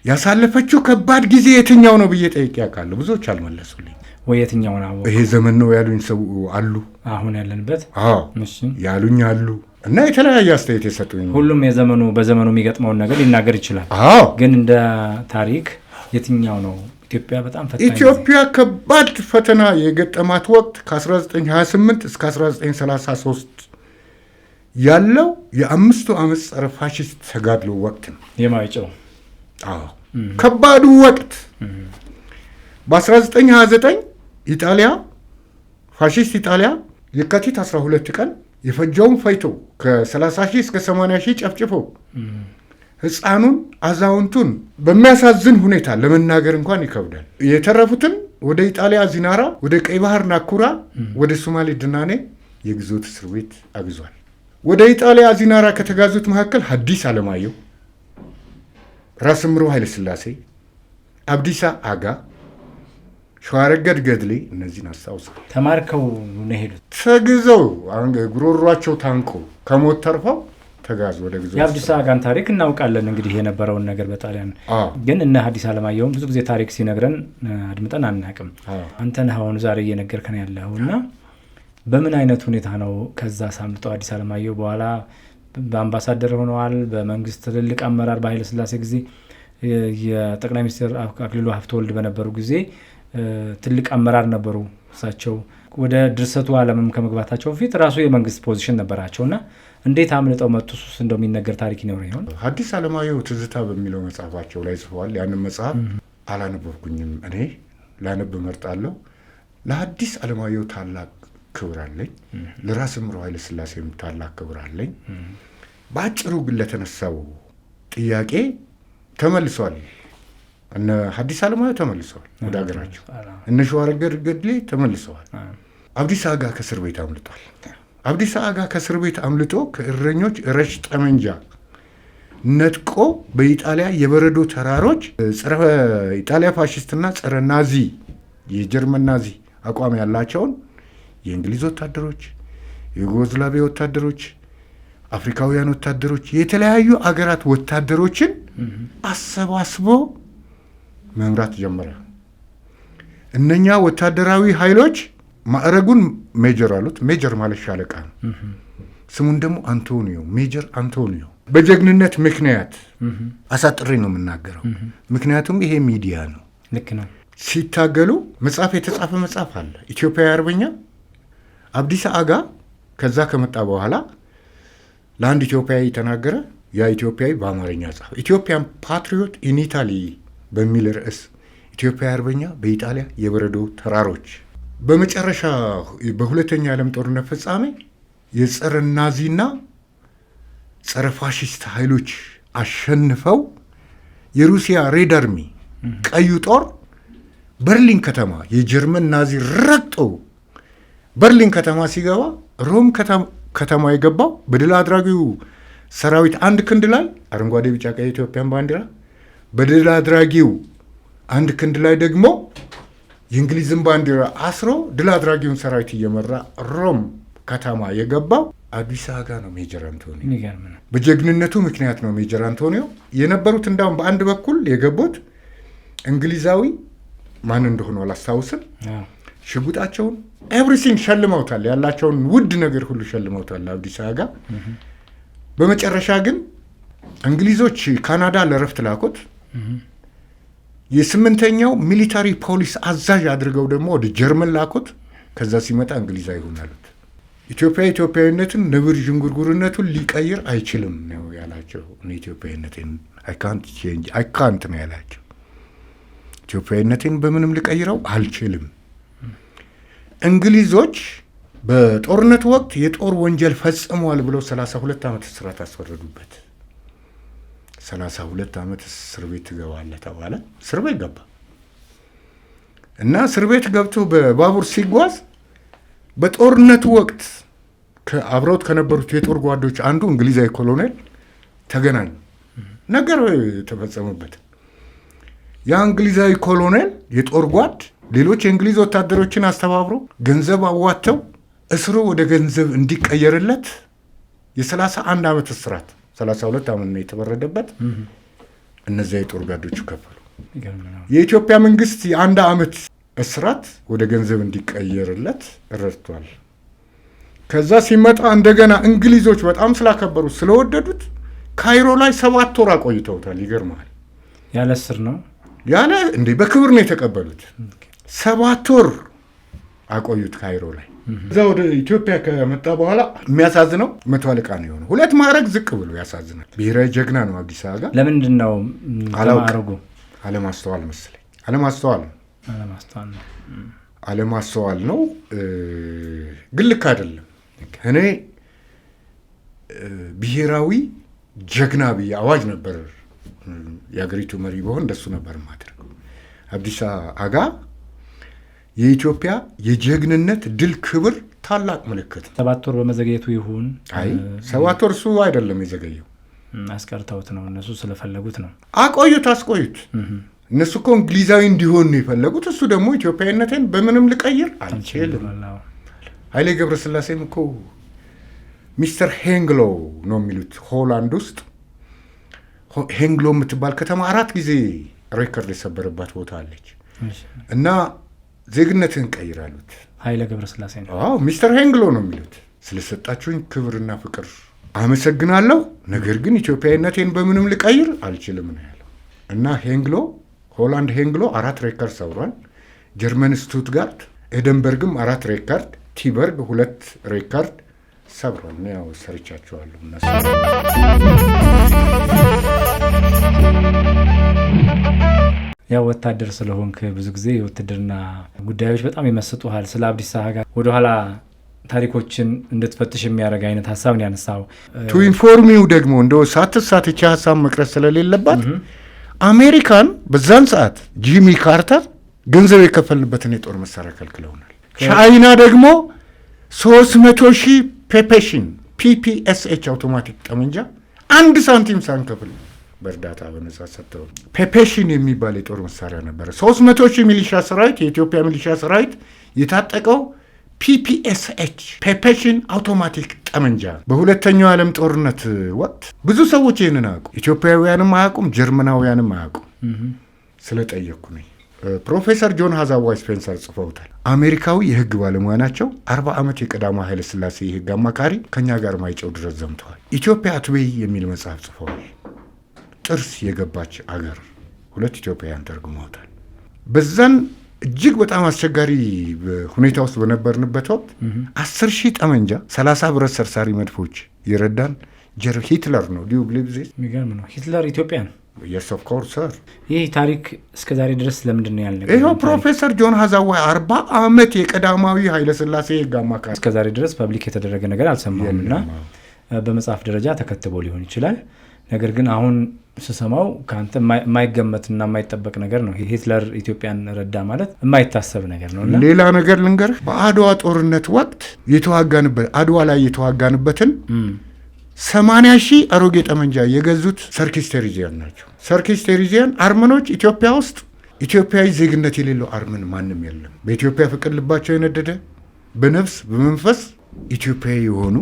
ያሳለፈችው ከባድ ጊዜ የትኛው ነው ብዬ ጠይቄ ያውቃለሁ። ብዙዎች አልመለሱልኝ። ወይ የትኛው ነው? ይሄ ዘመን ነው ያሉኝ ሰው አሉ። አሁን ያለንበት ያሉኝ አሉ እና የተለያየ አስተያየት የሰጡኝ። ሁሉም በዘመኑ የሚገጥመውን ነገር ሊናገር ይችላል። ግን እንደ ታሪክ የትኛው ነው ኢትዮጵያ በጣም ፈተና? ኢትዮጵያ ከባድ ፈተና የገጠማት ወቅት ከ1928 እስከ 1933 ያለው የ5 ዓመት ጸረ ፋሽስት ተጋድሎ ወቅት ነው። የማይጨው ከባዱ ወቅት። በ1929 ኢጣሊያ ፋሽስት ኢጣሊያ የካቲት 12 ቀን የፈጀውን ፈይቶ ከ30,000 እስከ 80,000 ጨፍጭፎ ሕፃኑን አዛውንቱን በሚያሳዝን ሁኔታ ለመናገር እንኳን ይከብዳል። የተረፉትን ወደ ኢጣሊያ ዚናራ፣ ወደ ቀይ ባህር ናኩራ፣ ወደ ሶማሌ ድናኔ የግዞት እስር ቤት አግዟል። ወደ ኢጣሊያ ዚናራ ከተጋዙት መካከል ሐዲስ ዓለማየሁ፣ ራስ ምሩ ኃይለ ሥላሴ፣ አብዲሳ አጋ፣ ሸዋረገድ ገድሌ እነዚህን አስታውሰው ተማርከው ነው ሄዱት። ተግዘው ጉሮሯቸው ታንቆ ከሞት ተርፈው ተጋዙ ወደ ግዞት። የአብዲሳ አጋን ታሪክ እናውቃለን እንግዲህ የነበረውን ነገር በጣሊያን ግን እነ ሐዲስ ዓለማየሁም ብዙ ጊዜ ታሪክ ሲነግረን አድምጠን አናውቅም። አንተ ነህ አሁን ዛሬ እየነገርከን ያለውና በምን አይነት ሁኔታ ነው ከዛ ሳምልጠው ሐዲስ ዓለማየሁ በኋላ በአምባሳደር ሆነዋል። በመንግስት ትልልቅ አመራር በኃይለ ሥላሴ ጊዜ የጠቅላይ ሚኒስትር አክሊሉ ሀብተወልድ በነበሩ ጊዜ ትልቅ አመራር ነበሩ። እሳቸው ወደ ድርሰቱ ዓለምም ከመግባታቸው በፊት ራሱ የመንግስት ፖዚሽን ነበራቸውና እንዴት አምልጠው መጡ? ሱስ እንደሚነገር ታሪክ ይኖር ይሆን? ሐዲስ ዓለማየሁ ትዝታ በሚለው መጽሐፋቸው ላይ ጽፈዋል። ያንን መጽሐፍ አላነበብኩኝም። እኔ ላነብ እመርጣለሁ። ለሐዲስ ዓለማየሁ ታላቅ ክብር አለኝ። ለራስ ምሮ ኃይለ ሥላሴም ታላቅ ክብር አለኝ። በአጭሩ ግን ለተነሳው ጥያቄ ተመልሷል። እነ ሐዲስ ዓለማየሁ ተመልሰዋል ወደ ሀገራቸው። እነ ሸዋረገድ ገድሌ ተመልሰዋል። አብዲሳ አጋ ከእስር ቤት አምልጧል። አብዲሳ አጋ ከእስር ቤት አምልጦ ከእረኞች ረሽ ጠመንጃ ነጥቆ በኢጣሊያ የበረዶ ተራሮች ጸረ ኢጣሊያ ፋሽስትና ጸረ ናዚ የጀርመን ናዚ አቋም ያላቸውን የእንግሊዝ ወታደሮች፣ የዩጎዝላቪያ ወታደሮች፣ አፍሪካውያን ወታደሮች፣ የተለያዩ አገራት ወታደሮችን አሰባስቦ መምራት ጀመረ። እነኛ ወታደራዊ ኃይሎች ማዕረጉን ሜጀር አሉት። ሜጀር ማለት ሻለቃ ነው። ስሙን ደግሞ አንቶኒዮ፣ ሜጀር አንቶኒዮ። በጀግንነት ምክንያት አሳጥሬ ነው የምናገረው፣ ምክንያቱም ይሄ ሚዲያ ነው። ልክ ነው። ሲታገሉ መጽሐፍ የተጻፈ መጽሐፍ አለ፣ ኢትዮጵያዊ አርበኛ አብዲሳ አጋ። ከዛ ከመጣ በኋላ ለአንድ ኢትዮጵያዊ ተናገረ። ያ ኢትዮጵያዊ በአማርኛ ጻፈ። ኢትዮጵያን ፓትሪዮት ኢን ኢታሊ በሚል ርዕስ ኢትዮጵያዊ አርበኛ በኢጣሊያ የበረዶ ተራሮች። በመጨረሻ በሁለተኛ ዓለም ጦርነት ፍጻሜ የጸረ ናዚና ጸረ ፋሽስት ኃይሎች አሸንፈው የሩሲያ ሬድ አርሚ ቀዩ ጦር በርሊን ከተማ የጀርመን ናዚ ረግጦ በርሊን ከተማ ሲገባ ሮም ከተማ የገባው በድል አድራጊው ሰራዊት አንድ ክንድ ላይ አረንጓዴ፣ ቢጫ፣ ቀይ የኢትዮጵያን ባንዲራ፣ በድል አድራጊው አንድ ክንድ ላይ ደግሞ የእንግሊዝን ባንዲራ አስሮ ድል አድራጊውን ሰራዊት እየመራ ሮም ከተማ የገባው አብዲሳ አጋ ነው። ሜጀር አንቶኒዮ በጀግንነቱ ምክንያት ነው ሜጀር አንቶኒዮ የነበሩት። እንዳውም በአንድ በኩል የገቡት እንግሊዛዊ ማን እንደሆነ አላስታውስም። ሽጉጣቸውን ኤቭሪቲንግ ሸልመውታል። ያላቸውን ውድ ነገር ሁሉ ሸልመውታል አብዲሳ አጋ። በመጨረሻ ግን እንግሊዞች ካናዳ ለረፍት ላኩት። የ8ኛው ሚሊታሪ ፖሊስ አዛዥ አድርገው ደግሞ ወደ ጀርመን ላኩት። ከዛ ሲመጣ እንግሊዝ አይሆን አሉት። ኢትዮጵያዊነትን ነብር ዥንጉርጉርነቱን ሊቀይር አይችልም ነው ያላቸው። ኢትዮጵያዊነትን አይካንት ነው ያላቸው። ኢትዮጵያዊነትን በምንም ልቀይረው አልችልም። እንግሊዞች በጦርነቱ ወቅት የጦር ወንጀል ፈጽመዋል ብለው 32 ዓመት እስራት አስፈረዱበት። 32 ዓመት እስር ቤት ትገባለህ ተባለ። እስር ቤት ገባ እና እስር ቤት ገብቶ በባቡር ሲጓዝ በጦርነቱ ወቅት አብረውት ከነበሩት የጦር ጓዶች አንዱ እንግሊዛዊ ኮሎኔል ተገናኙ። ነገር ተፈጸመበት። ያ እንግሊዛዊ ኮሎኔል የጦር ጓድ ሌሎች የእንግሊዝ ወታደሮችን አስተባብሮ ገንዘብ አዋተው እስሩ ወደ ገንዘብ እንዲቀየርለት የ31 ዓመት እስራት 32 ዓመት ነው የተፈረደበት። እነዚያ የጦር ጓዶቹ ከፈሉ። የኢትዮጵያ መንግስት የ1 ዓመት እስራት ወደ ገንዘብ እንዲቀየርለት ረድቷል። ከዛ ሲመጣ እንደገና እንግሊዞች በጣም ስላከበሩት ስለወደዱት ካይሮ ላይ 7 ወር አቆይተውታል። ይገርማል። ያለ እስር ነው ያለ እንዴ፣ በክብር ነው የተቀበሉት። 7 ወር አቆዩት ካይሮ ላይ። እዛ ወደ ኢትዮጵያ ከመጣ በኋላ የሚያሳዝነው 100 አለቃ ነው የሆነው። 2 ማዕረግ ዝቅ ብሎ ያሳዝናል። ብሔራዊ ጀግና ነው አብዲሳ አጋ። ለምንድን ነው ማዕረጉ? አለማስተዋል መሰለኝ። አለማስተዋል ነው። ግን ልክ አይደለም። እኔ ብሔራዊ ጀግና ብዬ አዋጅ ነበር የአገሪቱ መሪ በሆን እንደሱ ነበር ማድረገው። አብዲሳ አጋ የኢትዮጵያ የጀግንነት ድል ክብር ታላቅ ምልክት። 7 ወር በመዘግየቱ ይሁን 7 ወር እሱ አይደለም የዘገየው፣ አስቀርተውት ነው እነሱ ስለፈለጉት ነው። አስቆዩት። እነሱ እኮ እንግሊዛዊ እንዲሆን ነው የፈለጉት። እሱ ደግሞ ኢትዮጵያዊነትን በምንም ልቀይር አልችልም። ኃይሌ ገብረስላሴም እኮ ሚስተር ሄንግሎ ነው የሚሉት። ሆላንድ ውስጥ ሄንግሎ የምትባል ከተማ 4 ጊዜ ሬከርድ የሰበረባት ቦታ አለች እና ዜግነትን ቀይር አሉት። ኃይሌ ገብረስላሴ ነው። ሚስተር ሄንግሎ ነው የሚሉት። ስለሰጣችሁኝ ክብርና ፍቅር አመሰግናለሁ፣ ነገር ግን ኢትዮጵያዊነቴን በምንም ልቀይር አልችልም ነው ያለው እና ሆላንድ ሄንግሎ 4 ሬከርድ ሰብሯል። ጀርመን ስቱትጋርት ኤደንበርግም 4 ሬካርድ፣ ቲበርግ 2 ሬካርድ ሰብሯል። ያው ሰርቻቸዋለሁ እነሱ። ያው ወታደር ስለሆንክ ብዙ ጊዜ የውትድርና ጉዳዮች በጣም ይመስጡሃል። ስለ አብዲሳ አጋ ወደኋላ ታሪኮችን እንድትፈትሽ የሚያደርግ አይነት ሀሳብን ያነሳው ቱ ኢንፎርሚው ደግሞ እንደው ሳትሳትቻ ሀሳብ መቅረት ስለሌለባት አሜሪካን በዛን ሰዓት ጂሚ ካርተር ገንዘብ የከፈልንበትን የጦር መሳሪያ ከልክለውናል። ቻይና ደግሞ 300,000 ፔፔሽን ፒፒኤስኤች አውቶማቲክ ጠመንጃ 1 ሳንቲም ሳንከፍል በእርዳታ በነጻ ሰጥተው። ፔፔሽን የሚባል የጦር መሳሪያ ነበረ። 300,000 ሚሊሻ ሰራዊት የኢትዮጵያ ሚሊሻ ሰራዊት የታጠቀው ፒፒኤስኤች ፔፔሽን አውቶማቲክ ጠመንጃ። በሁለተኛው ዓለም ጦርነት ወቅት ብዙ ሰዎች ይህንን አያውቁም። ኢትዮጵያውያንም አያውቁም፣ ጀርመናውያንም አያውቁም። ስለጠየቅኩ ነኝ። ፕሮፌሰር ጆን ሃዛዋይ ስፔንሰር ጽፈውታል። አሜሪካዊ የህግ ባለሙያ ናቸው። 40 ዓመት የቀዳማዊ ኃይለ ሥላሴ የህግ አማካሪ፣ ከኛ ጋር ማይጨው ድረስ ዘምተዋል። ኢትዮጵያ አትበይ የሚል መጽሐፍ ጽፈዋል። ጥርስ የገባች አገር 2 ኢትዮጵያውያን ተርጉመውታል። በዛን እጅግ በጣም አስቸጋሪ ሁኔታ ውስጥ በነበርንበት ወቅት 10,000 ጠመንጃ 30 ብረት ሰርሳሪ መድፎች የረዳን ሂትለር ነው። ዲዩ ብሊቭ ዚስ? የሚገርም ነው። ሂትለር ኢትዮጵያን? የስ ኦፍ ኮርስ ሰር። ይህ ታሪክ እስከዛሬ ድረስ ለምንድን ነው ያልነገረን? ይኸው ፕሮፌሰር ጆን ሃዛዋይ 40 ዓመት የቀዳማዊ ኃይለ ሥላሴ የህግ አማካሪ። እስከዛሬ ድረስ ፐብሊክ የተደረገ ነገር አልሰማሁም እና በመጽሐፍ ደረጃ ተከትበው ሊሆን ይችላል። ነገር ግን አሁን ስሰማው ከአንተ የማይገመትና የማይጠበቅ ነገር ነው። ሂትለር ኢትዮጵያን ረዳ ማለት የማይታሰብ ነገር ነው። ሌላ ነገር ልንገርህ። በአድዋ ጦርነት ወቅት አድዋ ላይ የተዋጋንበትን 80,000 አሮጌ ጠመንጃ የገዙት ሰርኪስ ቴሪዚያን ናቸው። ሰርኪስ ቴሪዚያን አርመኖች ኢትዮጵያ ውስጥ ኢትዮጵያዊ ዜግነት የሌለው አርመን ማንም የለም። በኢትዮጵያ ፍቅር ልባቸው የነደደ በነፍስ በመንፈስ ኢትዮጵያዊ የሆኑ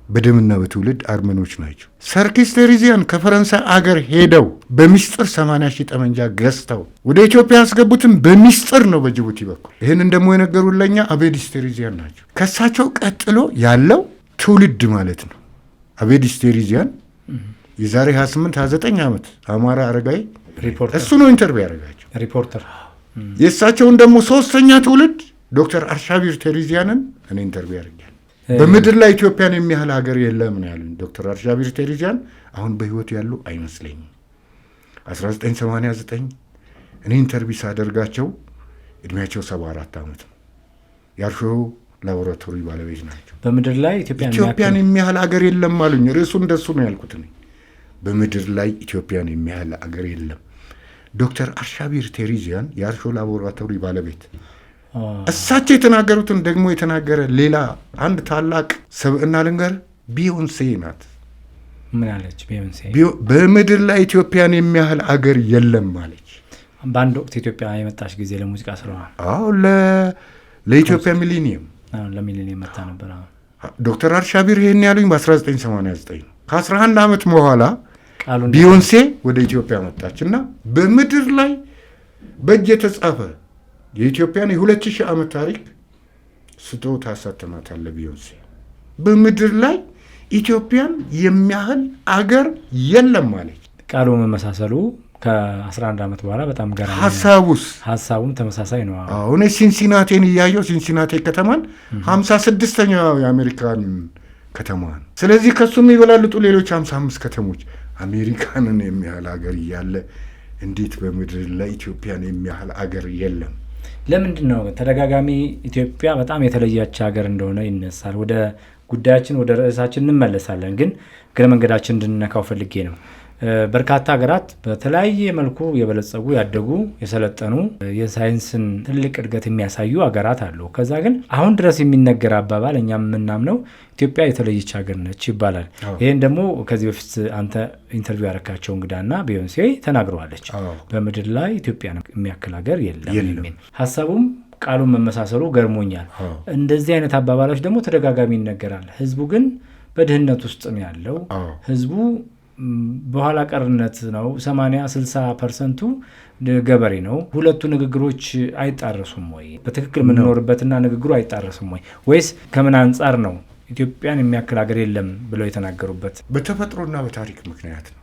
በደምና በትውልድ አርመኖች ናቸው። ሰርኪስ ቴሪዚያን ከፈረንሳይ አገር ሄደው በሚስጥር 80,000 ጠመንጃ ገዝተው ወደ ኢትዮጵያ ያስገቡትን በሚስጥር ነው በጅቡቲ በኩል። ይህንን ደግሞ የነገሩን ለእኛ አቤዲስ ቴሪዚያን ናቸው። ከሳቸው ቀጥሎ ያለው ትውልድ ማለት ነው። አቤዲስ ቴሪዚያን የዛሬ 28-29 ዓመት አማራ አረጋይ እሱ ነው ኢንተርቪው ያደረጋቸው ሪፖርተር። የእሳቸውን ደግሞ 3ኛ ትውልድ ዶክተር አርሻቢር ቴሪዚያንን እኔ ኢንተርቪው ያደርጋል። በምድር ላይ ኢትዮጵያን የሚያህል ሀገር የለም ነው ያሉኝ ዶክተር አርሻቢር ቴሪዚያን። አሁን በህይወት ያሉ አይመስለኝም። 1989 እኔ ኢንተርቪው ሳደርጋቸው እድሜያቸው 74 ዓመት ነው። የአርሾ ላቦራቶሪ ባለቤት ናቸው። በምድር ላይ ኢትዮጵያን የሚያህል ሀገር የለም አሉኝ። ርዕሱ እንደሱ ነው ያልኩት እኔ። በምድር ላይ ኢትዮጵያን የሚያህል ሀገር የለም። ዶክተር አርሻቢር ቴሪዚያን የአርሾ ላቦራቶሪ ባለቤት እሳቸው የተናገሩትን ደግሞ የተናገረ ሌላ አንድ ታላቅ ሰብዕና ልንገር። ቢዮንሴ ናት። ምን አለች ቢዮንሴ? በምድር ላይ ኢትዮጵያን የሚያህል አገር የለም አለች። በአንድ ወቅት ኢትዮጵያ የመጣች ጊዜ ለሙዚቃ ስራዋ ለኢትዮጵያ ሚሊኒየም ለሚሊኒየም መጣ ነበር። ዶክተር አርሻቢር ይሄን ያሉኝ በ1989 ነው። ከ11 ዓመት በኋላ ቢዮንሴ ወደ ኢትዮጵያ መጣች እና በምድር ላይ በእጅ የተጻፈ የኢትዮጵያን የ2000 ዓመት ታሪክ ስጦታ አሳተማታለ ቢዮንሴ። በምድር ላይ ኢትዮጵያን የሚያህል አገር የለም አለች። ቃሉ መመሳሰሉ ከ11 ዓመት በኋላ በጣም ገራሚ ሀሳቡም ተመሳሳይ ነው። አሁን ሲንሲናቴን እያየው ሲንሲናቴ ከተማን 56ኛው የአሜሪካን ከተማ ነው። ስለዚህ ከሱ የሚበላልጡ ሌሎች 55 ከተሞች አሜሪካንን የሚያህል አገር እያለ እንዴት በምድር ላይ ኢትዮጵያን የሚያህል አገር የለም? ለምንድን ነው ተደጋጋሚ ኢትዮጵያ በጣም የተለያች ሀገር እንደሆነ ይነሳል? ወደ ጉዳያችን ወደ ርዕሳችን እንመለሳለን፣ ግን እግረ መንገዳችን እንድንነካው ፈልጌ ነው። በርካታ ሀገራት በተለያየ መልኩ የበለጸጉ ያደጉ የሰለጠኑ የሳይንስን ትልቅ እድገት የሚያሳዩ ሀገራት አሉ። ከዛ ግን አሁን ድረስ የሚነገር አባባል እኛም የምናምነው ኢትዮጵያ የተለየች ሀገር ነች ይባላል። ይህን ደግሞ ከዚህ በፊት አንተ ኢንተርቪው ያረካቸው እንግዳና ቢዮንሴ ተናግረዋለች። በምድር ላይ ኢትዮጵያ የሚያክል ሀገር የለም የሚል ሀሳቡም ቃሉን መመሳሰሉ ገርሞኛል። እንደዚህ አይነት አባባሎች ደግሞ ተደጋጋሚ ይነገራል። ህዝቡ ግን በድህነት ውስጥ ነው ያለው። ህዝቡ በኋላ ቀርነት ነው። 80-60% ገበሬ ነው። ሁለቱ ንግግሮች አይጣረሱም ወይ? በትክክል የምንኖርበትና ንግግሩ አይጣረሱም ወይ? ወይስ ከምን አንጻር ነው ኢትዮጵያን የሚያክል ሀገር የለም ብለው የተናገሩበት? በተፈጥሮና በታሪክ ምክንያት ነው።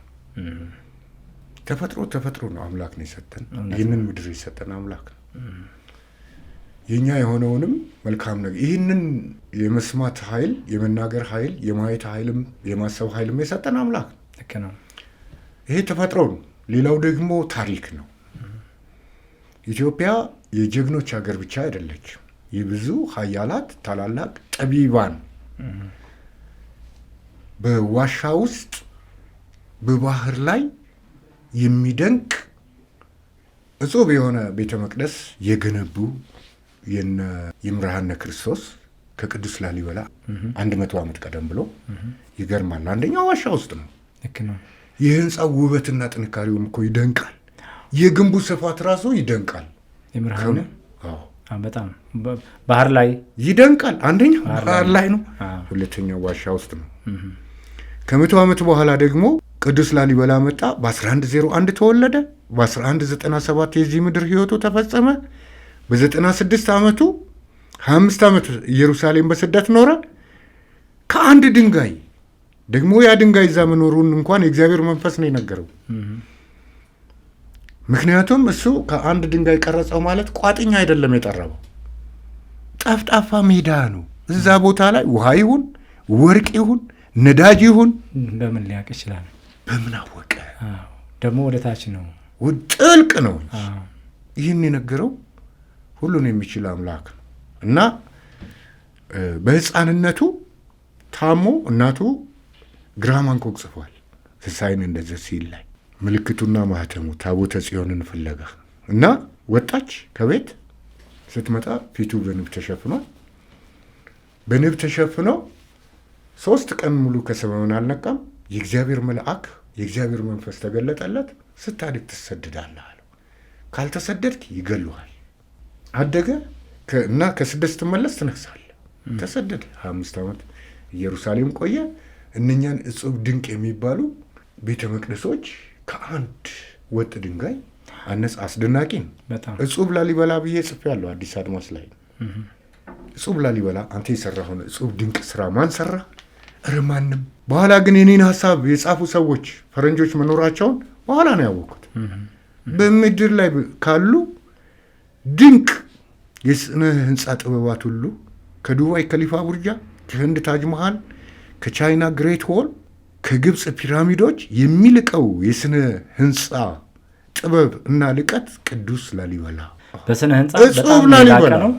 ተፈጥሮ ነው። አምላክ ነው የሰጠን። ይህንን ምድር የሰጠን አምላክ ነው። የኛ የሆነውንም መልካም ነገር ይህንን የመስማት ኃይል፣ የመናገር ኃይል፣ የማየት ኃይልም የማሰብ ኃይልም የሰጠን አምላክ ነው። ይሄ ተፈጥሮ ነው። ሌላው ደግሞ ታሪክ ነው። ኢትዮጵያ የጀግኖች ሀገር ብቻ አይደለች። የብዙ ኃያላት ታላላቅ ጠቢባን በዋሻ ውስጥ በባህር ላይ የሚደንቅ እጹብ የሆነ ቤተ መቅደስ የገነቡ የነ ይምርሃነ ክርስቶስ ከቅዱስ ላሊበላ 100 ዓመት ቀደም ብሎ ይገርማል። አንደኛው ዋሻ ውስጥ ነው። የህንፃው ውበትና ጥንካሬውም እኮ ይደንቃል። የግንቡ ስፋት ራሱ ይደንቃል። ይምርሃነ በጣም ባህር ላይ ይደንቃል። አንደኛው ባህር ላይ ነው። ሁለተኛው ዋሻ ውስጥ ነው። ከ100 ዓመት በኋላ ደግሞ ቅዱስ ላሊበላ መጣ። በ1101 ተወለደ። በ1197 የዚህ ምድር ህይወቱ ተፈጸመ። በ96 ዓመቱ 25 ዓመት ኢየሩሳሌም በስደት ኖረ። ከአንድ ድንጋይ ደግሞ ያ ድንጋይ እዛ መኖሩን እንኳን የእግዚአብሔር መንፈስ ነው የነገረው። ምክንያቱም እሱ ከአንድ ድንጋይ ቀረጸው ማለት ቋጥኛ አይደለም የጠረበው፣ ጠፍጣፋ ሜዳ ነው። እዛ ቦታ ላይ ውሃ ይሁን ወርቅ ይሁን ነዳጅ ይሁን በምን ሊያውቅ ይችላል? በምን አወቀ? ደግሞ ወደ ታች ነው፣ ጥልቅ ነው። ይህን የነገረው ሁሉን የሚችል አምላክ ነው። እና በህፃንነቱ ታሞ እናቱ ግራ ማንቆቅ ጽፏል። ትንሣኤን እንደዚህ ሲል ላይ ምልክቱና ማህተሙ ታቦተ ጽዮንን ፍለጋ እና ወጣች ከቤት ስትመጣ ፊቱ በንብ ተሸፍኗል። በንብ ተሸፍኖ 3 ቀን ሙሉ ከሰማዩን አልነቃም። የእግዚአብሔር መልአክ የእግዚአብሔር መንፈስ ተገለጠለት። ስታድግ ትሰደዳለህ አለው። ካልተሰደድክ ይገሉሃል። አደገ እና ከስደት ስትመለስ ትነግሳለህ። ተሰደደ። 25 ዓመት ኢየሩሳሌም ቆየ። እነኛን እጹብ ድንቅ የሚባሉ ቤተ መቅደሶች ከአንድ ወጥ ድንጋይ አነጽ አስደናቂ ነው። እጹብ ላሊበላ ብዬ ጽፌያለሁ አዲስ አድማስ ላይ። እጹብ ላሊበላ አንተ የሰራኸውን እጹብ ድንቅ ስራ ማን ሰራ? ኧረ ማንም። በኋላ ግን የኔን ሀሳብ የጻፉ ሰዎች ፈረንጆች መኖራቸውን በኋላ ነው ያወቅኩት። በምድር ላይ ካሉ ድንቅ የስነ ህንፃ ጥበባት ሁሉ ከዱባይ ከሊፋ ቡርጃ፣ ከህንድ ታጅ መሃል፣ ከቻይና ግሬት ሆል፣ ከግብፅ ፒራሚዶች የሚልቀው የስነ ህንፃ ጥበብ እና ልቀት ቅዱስ ላሊበላ በስነ ህንፃ በጣም የላቀ ነው።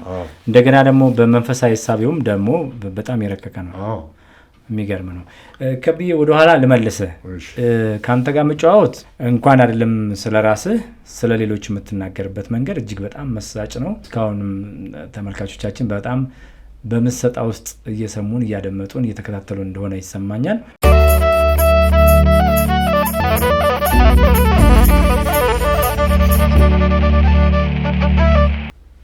እንደገና ደግሞ በመንፈሳዊ ሐሳቢውም ደግሞ በጣም የረቀቀ ነው። የሚገርም ነው። ከብዬ ወደኋላ ልመልስህ። ከአንተ ጋር መጫወት እንኳን አይደለም ስለ ራስህ ስለ ሌሎች የምትናገርበት መንገድ እጅግ በጣም መሳጭ ነው። እስካሁንም ተመልካቾቻችን በጣም በምሰጣ ውስጥ እየሰሙን እያደመጡን እየተከታተሉ እንደሆነ ይሰማኛል።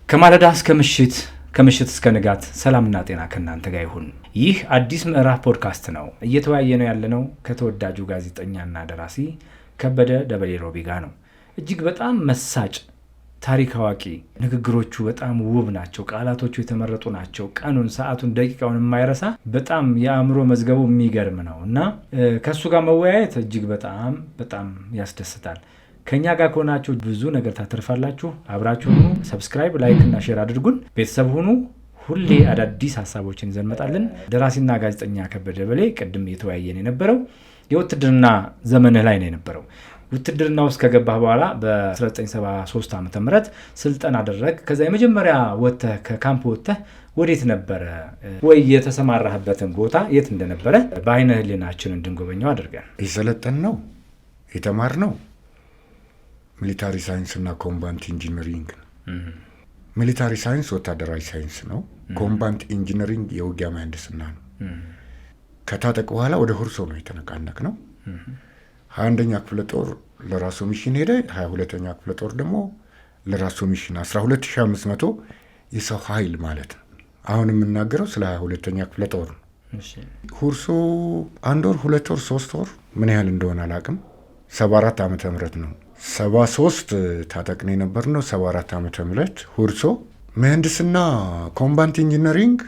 ከማለዳ እስከ ምሽት ከምሽት እስከ ንጋት ሰላምና ጤና ከእናንተ ጋር ይሁን። ይህ አዲስ ምዕራፍ ፖድካስት ነው። እየተወያየ ነው ያለነው ከተወዳጁ ጋዜጠኛና ደራሲ ከበደ ደበሌ ሮቢ ጋር ነው። እጅግ በጣም መሳጭ ታሪክ አዋቂ፣ ንግግሮቹ በጣም ውብ ናቸው። ቃላቶቹ የተመረጡ ናቸው። ቀኑን፣ ሰዓቱን፣ ደቂቃውን የማይረሳ በጣም የአእምሮ መዝገቡ የሚገርም ነው እና ከእሱ ጋር መወያየት እጅግ በጣም በጣም ያስደስታል። ከኛ ጋር ከሆናችሁ ብዙ ነገር ታተርፋላችሁ። አብራችሁ ሁኑ። ሰብስክራይብ፣ ላይክ እና ሼር አድርጉን። ቤተሰብ ሁኑ። ሁሌ አዳዲስ ሀሳቦችን ይዘን እንመጣለን። ደራሲና ጋዜጠኛ ከበደ ደበሌ ቅድም እየተወያየን የነበረው የውትድርና ዘመንህ ላይ ነው የነበረው። ውትድርና ውስጥ ከገባህ በኋላ በ1973 ዓ.ም ስልጠና አደረግ። ከዛ የመጀመሪያ ወጥተህ ከካምፕ ወጥተህ ወዴት ነበረ ወይ የተሰማራህበትን ቦታ የት እንደነበረ በአይነ ህሊናችን እንድንጎበኘው አድርገን የሰለጠን ነው የተማር ነው ሚሊታሪ ሳይንስ እና ኮምባንት ኢንጂነሪንግ ነው። ሚሊታሪ ሳይንስ ወታደራዊ ሳይንስ ነው። ኮምባንት ኢንጂነሪንግ የውጊያ ምህንድስና ነው። ከታጠቅ በኋላ ወደ ሁርሶ ነው የተነቃነቅ ነው። 21ኛ ክፍለ ጦር ለራሱ ሚሽን ሄደ። 22ኛ ክፍለ ጦር ደግሞ ለራሱ ሚሽን 12500 የሰው ኃይል ማለት ነው። አሁን የምናገረው ስለ 22ኛ ክፍለ ጦር ነው። ሁርሶ 1 ወር 2 ወር 3 ወር ምን ያህል እንደሆነ አላውቅም። 74 ዓመተ ምህረት ነው 73 ታጠቅኔ ነበር ነው 74 ዓመተ ምህረት ሁርሶ ምህንድስና ኮምባንት ኢንጂነሪንግ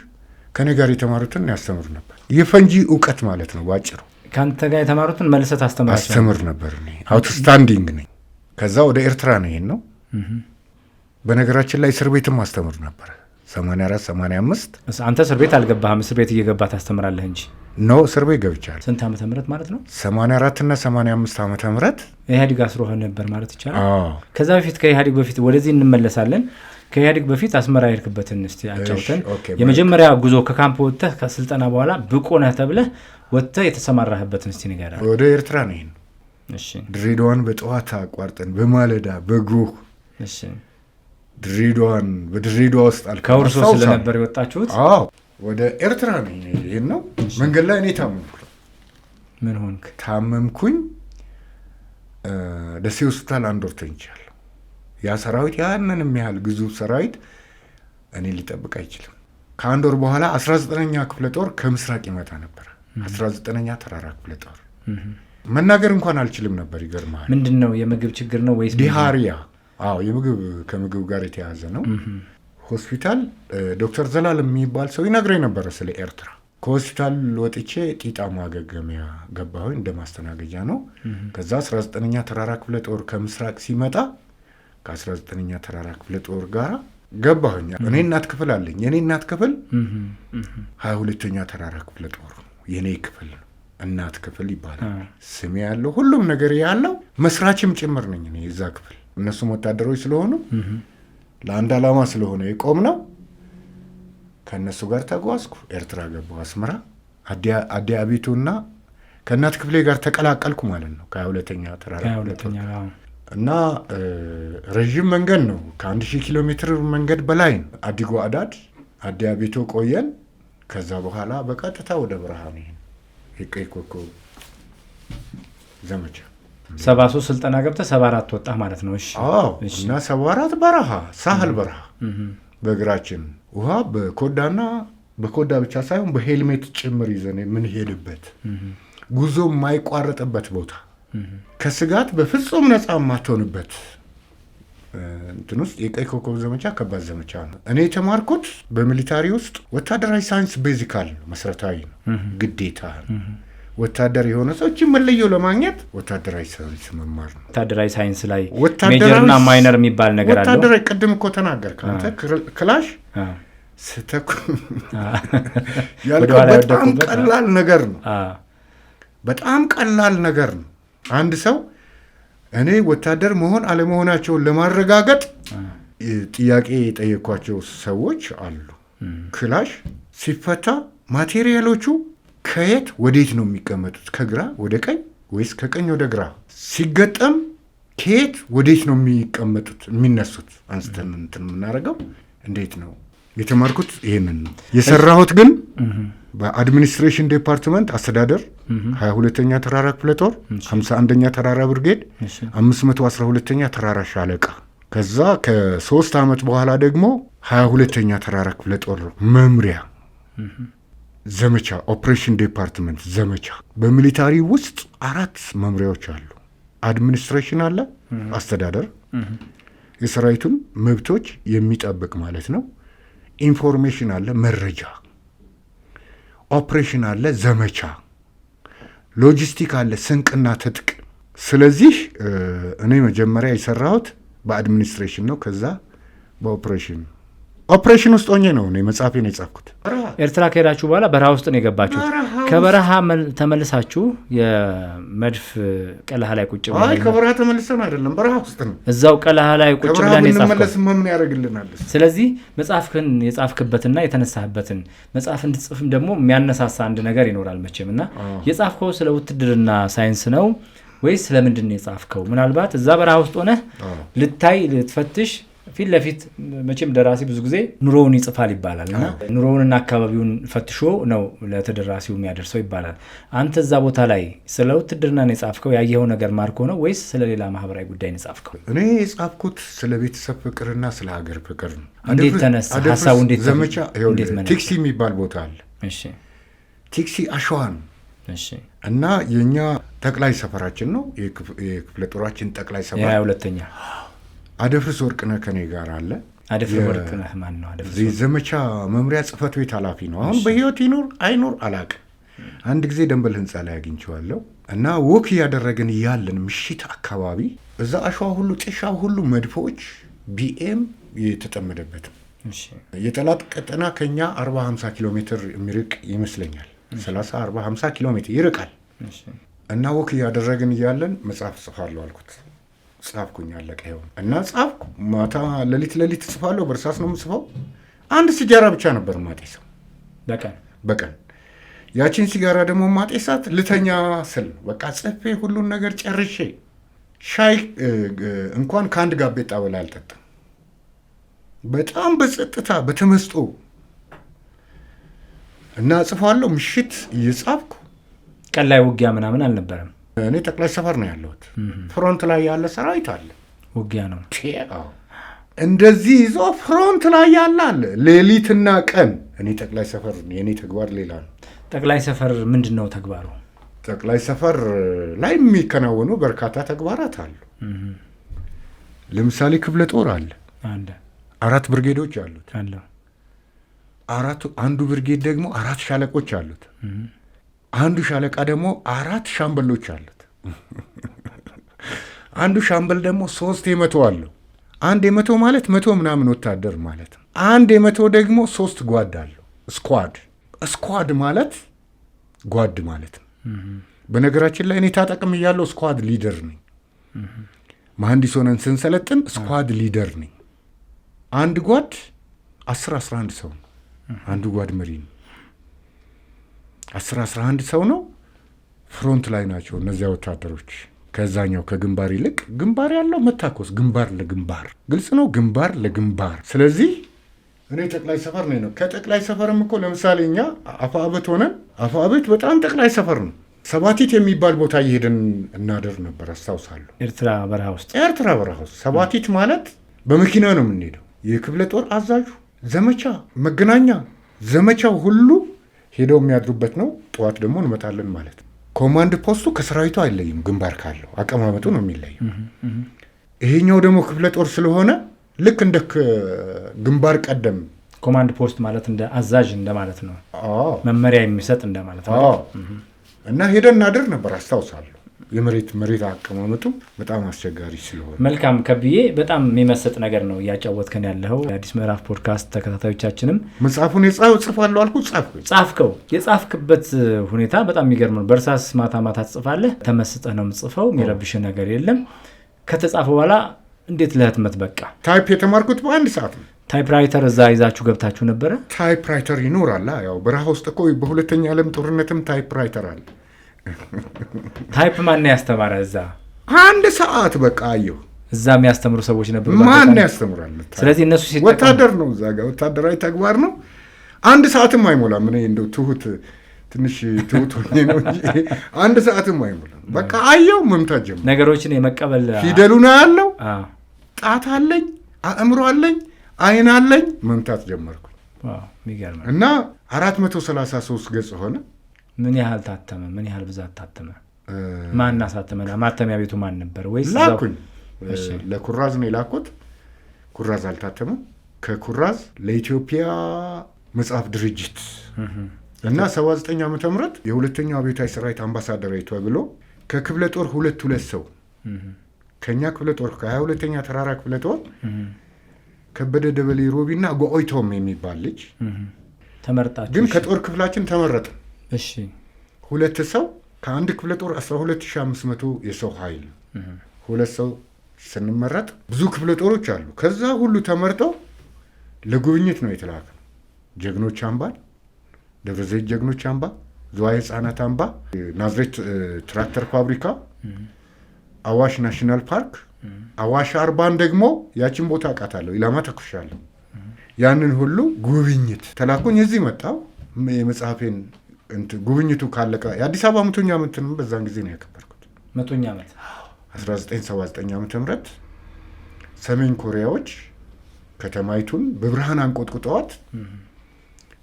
ከኔ ጋር የተማሩትን ያስተምር ነበር። የፈንጂ እውቀት ማለት ነው ባጭሩ። ካንተ ጋር የተማሩትን መልሰት አስተምር ነበር። እኔ አውትስታንዲንግ ነኝ። ከዛ ወደ ኤርትራ ነው ይሄን ነው። በነገራችን ላይ እስር ቤትም አስተምር ነበር። 84 85 አንተ እስር ቤት አልገባህም? እስር ቤት እየገባ ታስተምራለህ እንጂ ነው። እስር ቤት ገብቻለሁ። ስንት ዓመተ ምህረት ማለት ነው? 84 እና 85 ዓመተ ምህረት ኢህአዴግ አስሮህ ነበር ማለት ይቻላል። ከዛ በፊት ከኢህአዴግ በፊት ወደዚህ እንመለሳለን። ከኢህአዴግ በፊት አስመራ ሄድክበትን እስቲ አጫውተን። የመጀመሪያ ጉዞ ከካምፕ ወጥተህ ከስልጠና በኋላ ብቁ ነህ ተብለህ ወጥተህ የተሰማራህበትን እስቲ ንገረን። ወደ ኤርትራ ነው። እሺ። ድሬዳዋን በጠዋት አቋርጠን በማለዳ በእግሩህ እሺ። ድሬዳዋን በድሬዳዋ ውስጥ አልከ ከውርሶ ስለነበር የወጣችሁት? አዎ ወደ ኤርትራ ነው። ይሄን ነው መንገድ ላይ እኔ ታመምኩኝ። ምን ሆንክ? ታመምኩኝ። ደሴ ሆስፒታል 1 ወር ተኝቻለሁ። ያ ሰራዊት ያንን የሚያህል ግዙፍ ሰራዊት እኔ ሊጠብቅ አይችልም። ከ1 ወር በኋላ 19ኛ ክፍለ ጦር ከምስራቅ ይመጣ ነበር። 19ኛ ተራራ ክፍለ ጦር መናገር እንኳን አልችልም ነበር። ይገርማል። ምንድነው? የምግብ ችግር ነው ወይስ ዲሃሪያ? አዎ ከምግብ ጋር የተያዘ ነው። ሆስፒታል ዶክተር ዘላለም የሚባል ሰው ይነግረኝ ነበር ስለ ኤርትራ። ከሆስፒታል ወጥቼ ጢጣ ማገገሚያ ገባሁኝ። እንደ ማስተናገጃ ነው። ከዛ 19ኛ ተራራ ክፍለ ጦር ከምስራቅ ሲመጣ ከ19ኛ ተራራ ክፍለ ጦር ጋር ገባሁኝ። እኔ እናት ክፍል አለኝ። የኔ እናት ክፍል 22ኛ ተራራ ክፍለ ጦር የኔ ክፍል ነው። እናት ክፍል ይባላል። ስሜ ያለው ሁሉም ነገር ያለው መስራችም ጭምር ነኝ እኔ እዛ ክፍል። እነሱም ወታደሮች ስለሆኑ ለአንድ ዓላማ ስለሆነ የቆም ነው። ከእነሱ ጋር ተጓዝኩ። ኤርትራ ገባሁ። አስመራ አዲ አቢቱና ከእናት ክፍሌ ጋር ተቀላቀልኩ ማለት ነው። ከ22ኛ ተራራ እና ረዥም መንገድ ነው። ከ1000 ኪሎ ሜትር መንገድ በላይ ነው። አዲጎ አዳድ አዲ አቢቱ ቆየን። ከዛ በኋላ በቀጥታ ወደ ብርሃን ይሄን የቀይ ኮከብ ዘመቻ 73 ስልጠና ገብተህ 74 ወጣህ ማለት ነው። እሺ። አዎ። እና 74 በረሃ ሳህል በረሃ በእግራችን ውሃ በኮዳና በኮዳ ብቻ ሳይሆን በሄልሜት ጭምር ይዘን የምንሄድበት ጉዞ የማይቋረጥበት ቦታ ከስጋት በፍጹም ነፃ የማትሆንበት እንትን ውስጥ የቀይ ኮከብ ዘመቻ ከባድ ዘመቻ ነው። እኔ የተማርኩት በሚሊታሪ ውስጥ ወታደራዊ ሳይንስ ቤዚካል መሰረታዊ ነው፣ ግዴታ ነው። ወታደር የሆነ ሰው እቺ መለየው ለማግኘት ወታደራዊ ሳይንስ መማር ነው። ወታደራዊ ሳይንስ ላይ ሜጀርና ማይነር የሚባል ነገር አለ። ወታደራዊ ቅድም እኮ ተናገርክ አንተ ክላሽ ስተኩ ያልከው በጣም ቀላል ነገር ነው። በጣም ቀላል ነገር ነው። አንድ ሰው እኔ ወታደር መሆን አለመሆናቸውን ለማረጋገጥ ጥያቄ የጠየኳቸው ሰዎች አሉ። ክላሽ ሲፈታ ማቴሪያሎቹ ከየት ወዴት ነው የሚቀመጡት? ከግራ ወደ ቀኝ ወይስ ከቀኝ ወደ ግራ? ሲገጠም ከየት ወዴት ነው የሚቀመጡት የሚነሱት? አንስተን እንትን የምናደርገው እንዴት ነው? የተማርኩት ይሄንን ነው። የሰራሁት ግን በአድሚኒስትሬሽን ዲፓርትመንት አስተዳደር 22ኛ ተራራ ክፍለ ጦር 51ኛ ተራራ ብርጌድ 512ኛ ተራራ ሻለቃ። ከዛ ከ3 ዓመት በኋላ ደግሞ 22ኛ ተራራ ክፍለ ጦር መምሪያ ዘመቻ ኦፕሬሽን ዲፓርትመንት ዘመቻ። በሚሊታሪ ውስጥ 4 መምሪያዎች አሉ። አድሚኒስትሬሽን አለ፣ አስተዳደር የሰራዊቱን መብቶች የሚጠብቅ ማለት ነው። ኢንፎርሜሽን አለ፣ መረጃ። ኦፕሬሽን አለ፣ ዘመቻ። ሎጂስቲክ አለ፣ ስንቅና ትጥቅ። ስለዚህ እኔ መጀመሪያ የሰራሁት በአድሚኒስትሬሽን ነው። ከዛ በኦፕሬሽን ውስጥ ሆኜ ነው እኔ መጽሐፌን የጻፍኩት። ኤርትራ ከሄዳችሁ በኋላ በረሃ ውስጥ ነው የገባችሁት። ከበረሃ ተመልሳችሁ የመድፍ ቀለሃ ላይ ቁጭ ብለን? አይ ከበረሃ ተመልሰን አይደለም፣ በረሃ ውስጥ ነው። እዛው ቀለሃ ላይ ቁጭ ብለን የጻፍኩት ምን ያደርግልናል? ስለዚህ መጽሐፍህን የጻፍክበትና የተነሳህበትን መጽሐፍ እንድትጽፍም ደግሞ የሚያነሳሳ አንድ ነገር ይኖራል መቼም። እና የጻፍከው ስለ ውትድርና ሳይንስ ነው ወይስ ስለምንድን ነው የጻፍከው? ምናልባት እዛ በረሃ ውስጥ ሆነህ ልታይ ልትፈትሽ ፊት ለፊት መቼም ደራሲ ብዙ ጊዜ ኑሮውን ይጽፋል ይባላል እና ኑሮውንና አካባቢውን ፈትሾ ነው ለተደራሲው የሚያደርሰው ይባላል። አንተ እዛ ቦታ ላይ ስለ ውትድርና ነው የጻፍከው? ያየኸው ነገር ማርኮ ነው ወይስ ስለሌላ ማህበራዊ ጉዳይ ነው የጻፍከው? እኔ የጻፍኩት ስለ ቤተሰብ ፍቅርና ስለ ሀገር ፍቅር ነው። እንዴት ተነሳ ሀሳቡ? ዘመቻ ቲክሲ የሚባል ቦታ አለ። እሺ። ቲክሲ አሸዋ ነው። እሺ። እና የኛ ጠቅላይ ሰፈራችን ነው፣ የክፍለ ጦራችን ጠቅላይ ሰፈር 22ኛ አደፍርስ ወርቅነህ ከኔ ጋር አለ። አደፍርስ ወርቅነህ ማን ነው? አደፍርስ ዘመቻ መምሪያ ጽህፈት ቤት ኃላፊ ነው። አሁን በህይወት ይኑር አይኑር አላውቅም። አንድ ጊዜ ደንበል ህንፃ ላይ አግኝቼዋለሁ እና ወክ እያደረግን እያለን ምሽት አካባቢ እዛ አሸዋ ሁሉ ጥሻው ሁሉ መድፎች ቢኤም የተጠመደበት እሺ የጠላት ቀጠና ከኛ 40-50 ኪሎ ሜትር የሚርቅ ይመስለኛል። 30-40-50 ኪሎ ሜትር ይርቃል። እሺ እና ወክ እያደረግን እያለን መጽሐፍ ጽፋለሁ አልኩት። ጻፍኩኝ፣ አለቀ። ይሁን እና ጻፍኩ። ማታ ሌሊት ጽፋለሁ። በእርሳስ ነው የምጽፈው። አንድ ሲጋራ ብቻ ነበር ማጤሰው በቀን ያቺን ሲጋራ ደግሞ ማጤሳት ልተኛ ስል በቃ ጽፌ ሁሉን ነገር ጨርሼ ሻይ እንኳን ከአንድ ጋቤጣ በላይ አልጠጣም። በጣም በጸጥታ በተመስጦ እና ጽፋለሁ። ምሽት እየጻፍኩ ቀን ላይ ውጊያ ምናምን አልነበረም። እኔ ጠቅላይ ሰፈር ነው ያለሁት። ፍሮንት ላይ ያለ ሰራዊት አለ። ውጊያ ነው እንደዚህ ይዞ ፍሮንት ላይ ያለ አለ፣ ሌሊትና ቀን። እኔ ጠቅላይ ሰፈር የኔ ተግባር ሌላ ነው። ጠቅላይ ሰፈር ምንድን ነው ተግባሩ? ጠቅላይ ሰፈር ላይ የሚከናወኑ በርካታ ተግባራት አሉ። ለምሳሌ ክፍለ ጦር አለ። 4 ብርጌዶች አሉት። አንዱ ብርጌድ ደግሞ 4 ሻለቆች አሉት። አንዱ ሻለቃ ደግሞ 4 ሻምበሎች አሉት። አንዱ ሻምበል ደግሞ 3 የመቶ አለው። አንድ የመቶ ማለት 100 ምናምን ወታደር ማለት ነው። አንድ የመቶ ደግሞ 3 ጓድ አለው። ስኳድ ማለት ጓድ ማለት ነው። በነገራችን ላይ እኔ ታጠቅም እያለው ስኳድ ሊደር ነኝ። መሐንዲስ ሆነን ስንሰለጥን ስኳድ ሊደር ነኝ። አንድ ጓድ 10-11 ሰው ነው። አንዱ ጓድ መሪ ነው። 10-11 ሰው ነው። ፍሮንት ላይ ናቸው እነዚያ ወታደሮች። ከዛኛው ከግንባር ይልቅ ግንባር ያለው መታኮስ፣ ግንባር ለግንባር ግልጽ ነው። ግንባር ለግንባር። ስለዚህ እኔ ጠቅላይ ሰፈር ነኝ ነው። ከጠቅላይ ሰፈርም እኮ ለምሳሌ እኛ አፋብት ሆነን፣ አፋብት በጣም ጠቅላይ ሰፈር ነው። ሰባቲት የሚባል ቦታ እየሄድን እናደር ነበር አስታውሳለሁ። ኤርትራ በረሃ ውስጥ ሰባቲት ማለት በመኪና ነው የምንሄደው። የክፍለ ጦር አዛዡ መገናኛ ዘመቻው ሁሉ ሄደው የሚያድሩበት ነው። ጠዋት ደግሞ እንመጣለን ማለት ነው። ኮማንድ ፖስቱ ከሰራዊቱ አይለይም። ግንባር ካለው አቀማመጡ ነው የሚለየው። ይሄኛው ደግሞ ክፍለ ጦር ስለሆነ ልክ እንደ ግንባር ቀደም ኮማንድ ፖስት ማለት እንደ አዛዥ እንደማለት ነው። መመሪያ የሚሰጥ እንደማለት ነው። እና ሄደን እናድር ነበር አስታውሳለሁ። የመሬት አቀማመጡ በጣም አስቸጋሪ ስለሆነ። መልካም ከብዬ፣ በጣም የሚመስጥ ነገር ነው እያጫወትከን ያለው። የአዲስ ምዕራፍ ፖድካስት ተከታታዮቻችንም መጽሐፉን ጽፋለሁ አልኩ። ጻፍከው። የጻፍክበት ሁኔታ በጣም የሚገርም ነው። በእርሳስ ማታ ትጽፋለህ። ተመስጠህ ነው የምጽፈው። የሚረብሽ ነገር የለም። ከተጻፈ በኋላ እንዴት ለህትመት በቃ? ታይፕ የተማርኩት በአንድ ሰዓት ነው። ታይፕራይተር እዛ ይዛችሁ ገብታችሁ ነበረ? ታይፕራይተር ይኖራል። ያው በረሃ ውስጥ እኮ በሁለተኛ ዓለም ጦርነትም ታይፕራይተር አለ። ታይፕ ማን ያስተማረ? እዛ አንድ ሰዓት በቃ አየሁ። እዛ የሚያስተምሩ ሰዎች ነበሩ? ማን ያስተምራል? ስለዚህ እነሱ ወታደር ነው፣ እዛ ጋር ወታደራዊ ተግባር ነው። አንድ ሰዓትም አይሞላም። እኔ እንደው ትንሽ ትሁት ሆኜ ነው እንጂ አንድ ሰዓትም አይሞላም። በቃ አየሁ፣ መምታት ጀመርኩ። ነገሮችን የመቀበል ፊደሉ ነው ያለው። ጣት አለኝ፣ አእምሮ አለኝ፣ አይን አለኝ። መምታት ጀመርኩ። የሚገርም እና 433 ገጽ ሆነ። ምን ያህል ታተመ? ምን ያህል ብዛት ታተመ? ማን አሳተመ? ማተሚያ ቤቱ ማን ነበር? ወይስ ላኩኝ? ለኩራዝ ነው የላኩት። ኩራዝ አልታተመም። ከኩራዝ ለኢትዮጵያ መጽሐፍ ድርጅት እና 79 ዓመተ ምህረት የሁለተኛው አብዮታዊ ሰራዊት አምባሳደር ተብሎ ከክፍለ ጦር ሁለት ሰው ከኛ ክፍለ ጦር ከ22ኛ ተራራ ክፍለ ጦር ከበደ ደበሌ ሮቢና ጎኦይቶም የሚባል ልጅ ተመረጣችሁ? ግን ከጦር ክፍላችን ተመረጠ። እሺ 2 ሰው ከአንድ ክፍለ ጦር 12500 የሰው ኃይል 2 ሰው ስንመረጥ ብዙ ክፍለ ጦሮች አሉ። ከዛ ሁሉ ተመርጠው ለጉብኝት ነው የተላከ። ጀግኖች አምባ፣ ደብረዘይት ጀግኖች አምባ፣ ዝዋይ ህጻናት አምባ፣ ናዝሬት ትራክተር ፋብሪካ፣ አዋሽ ናሽናል ፓርክ፣ አዋሽ አርባን ደግሞ ያችን ቦታ አውቃታለሁ፣ ኢላማ ተኩሻለሁ። ያንን ሁሉ ጉብኝት ተላኩኝ። እዚህ መጣው የመጽሐፌን ጉብኝቱ ካለቀ የአዲስ አበባ 100ኛ ዓመትን በዛን ጊዜ ነው ያከበርኩት። 100ኛ ዓመት 1979 ዓመተ ምህረት ሰሜን ኮሪያዎች ከተማይቱን በብርሃን አንቆጥቁጠዋት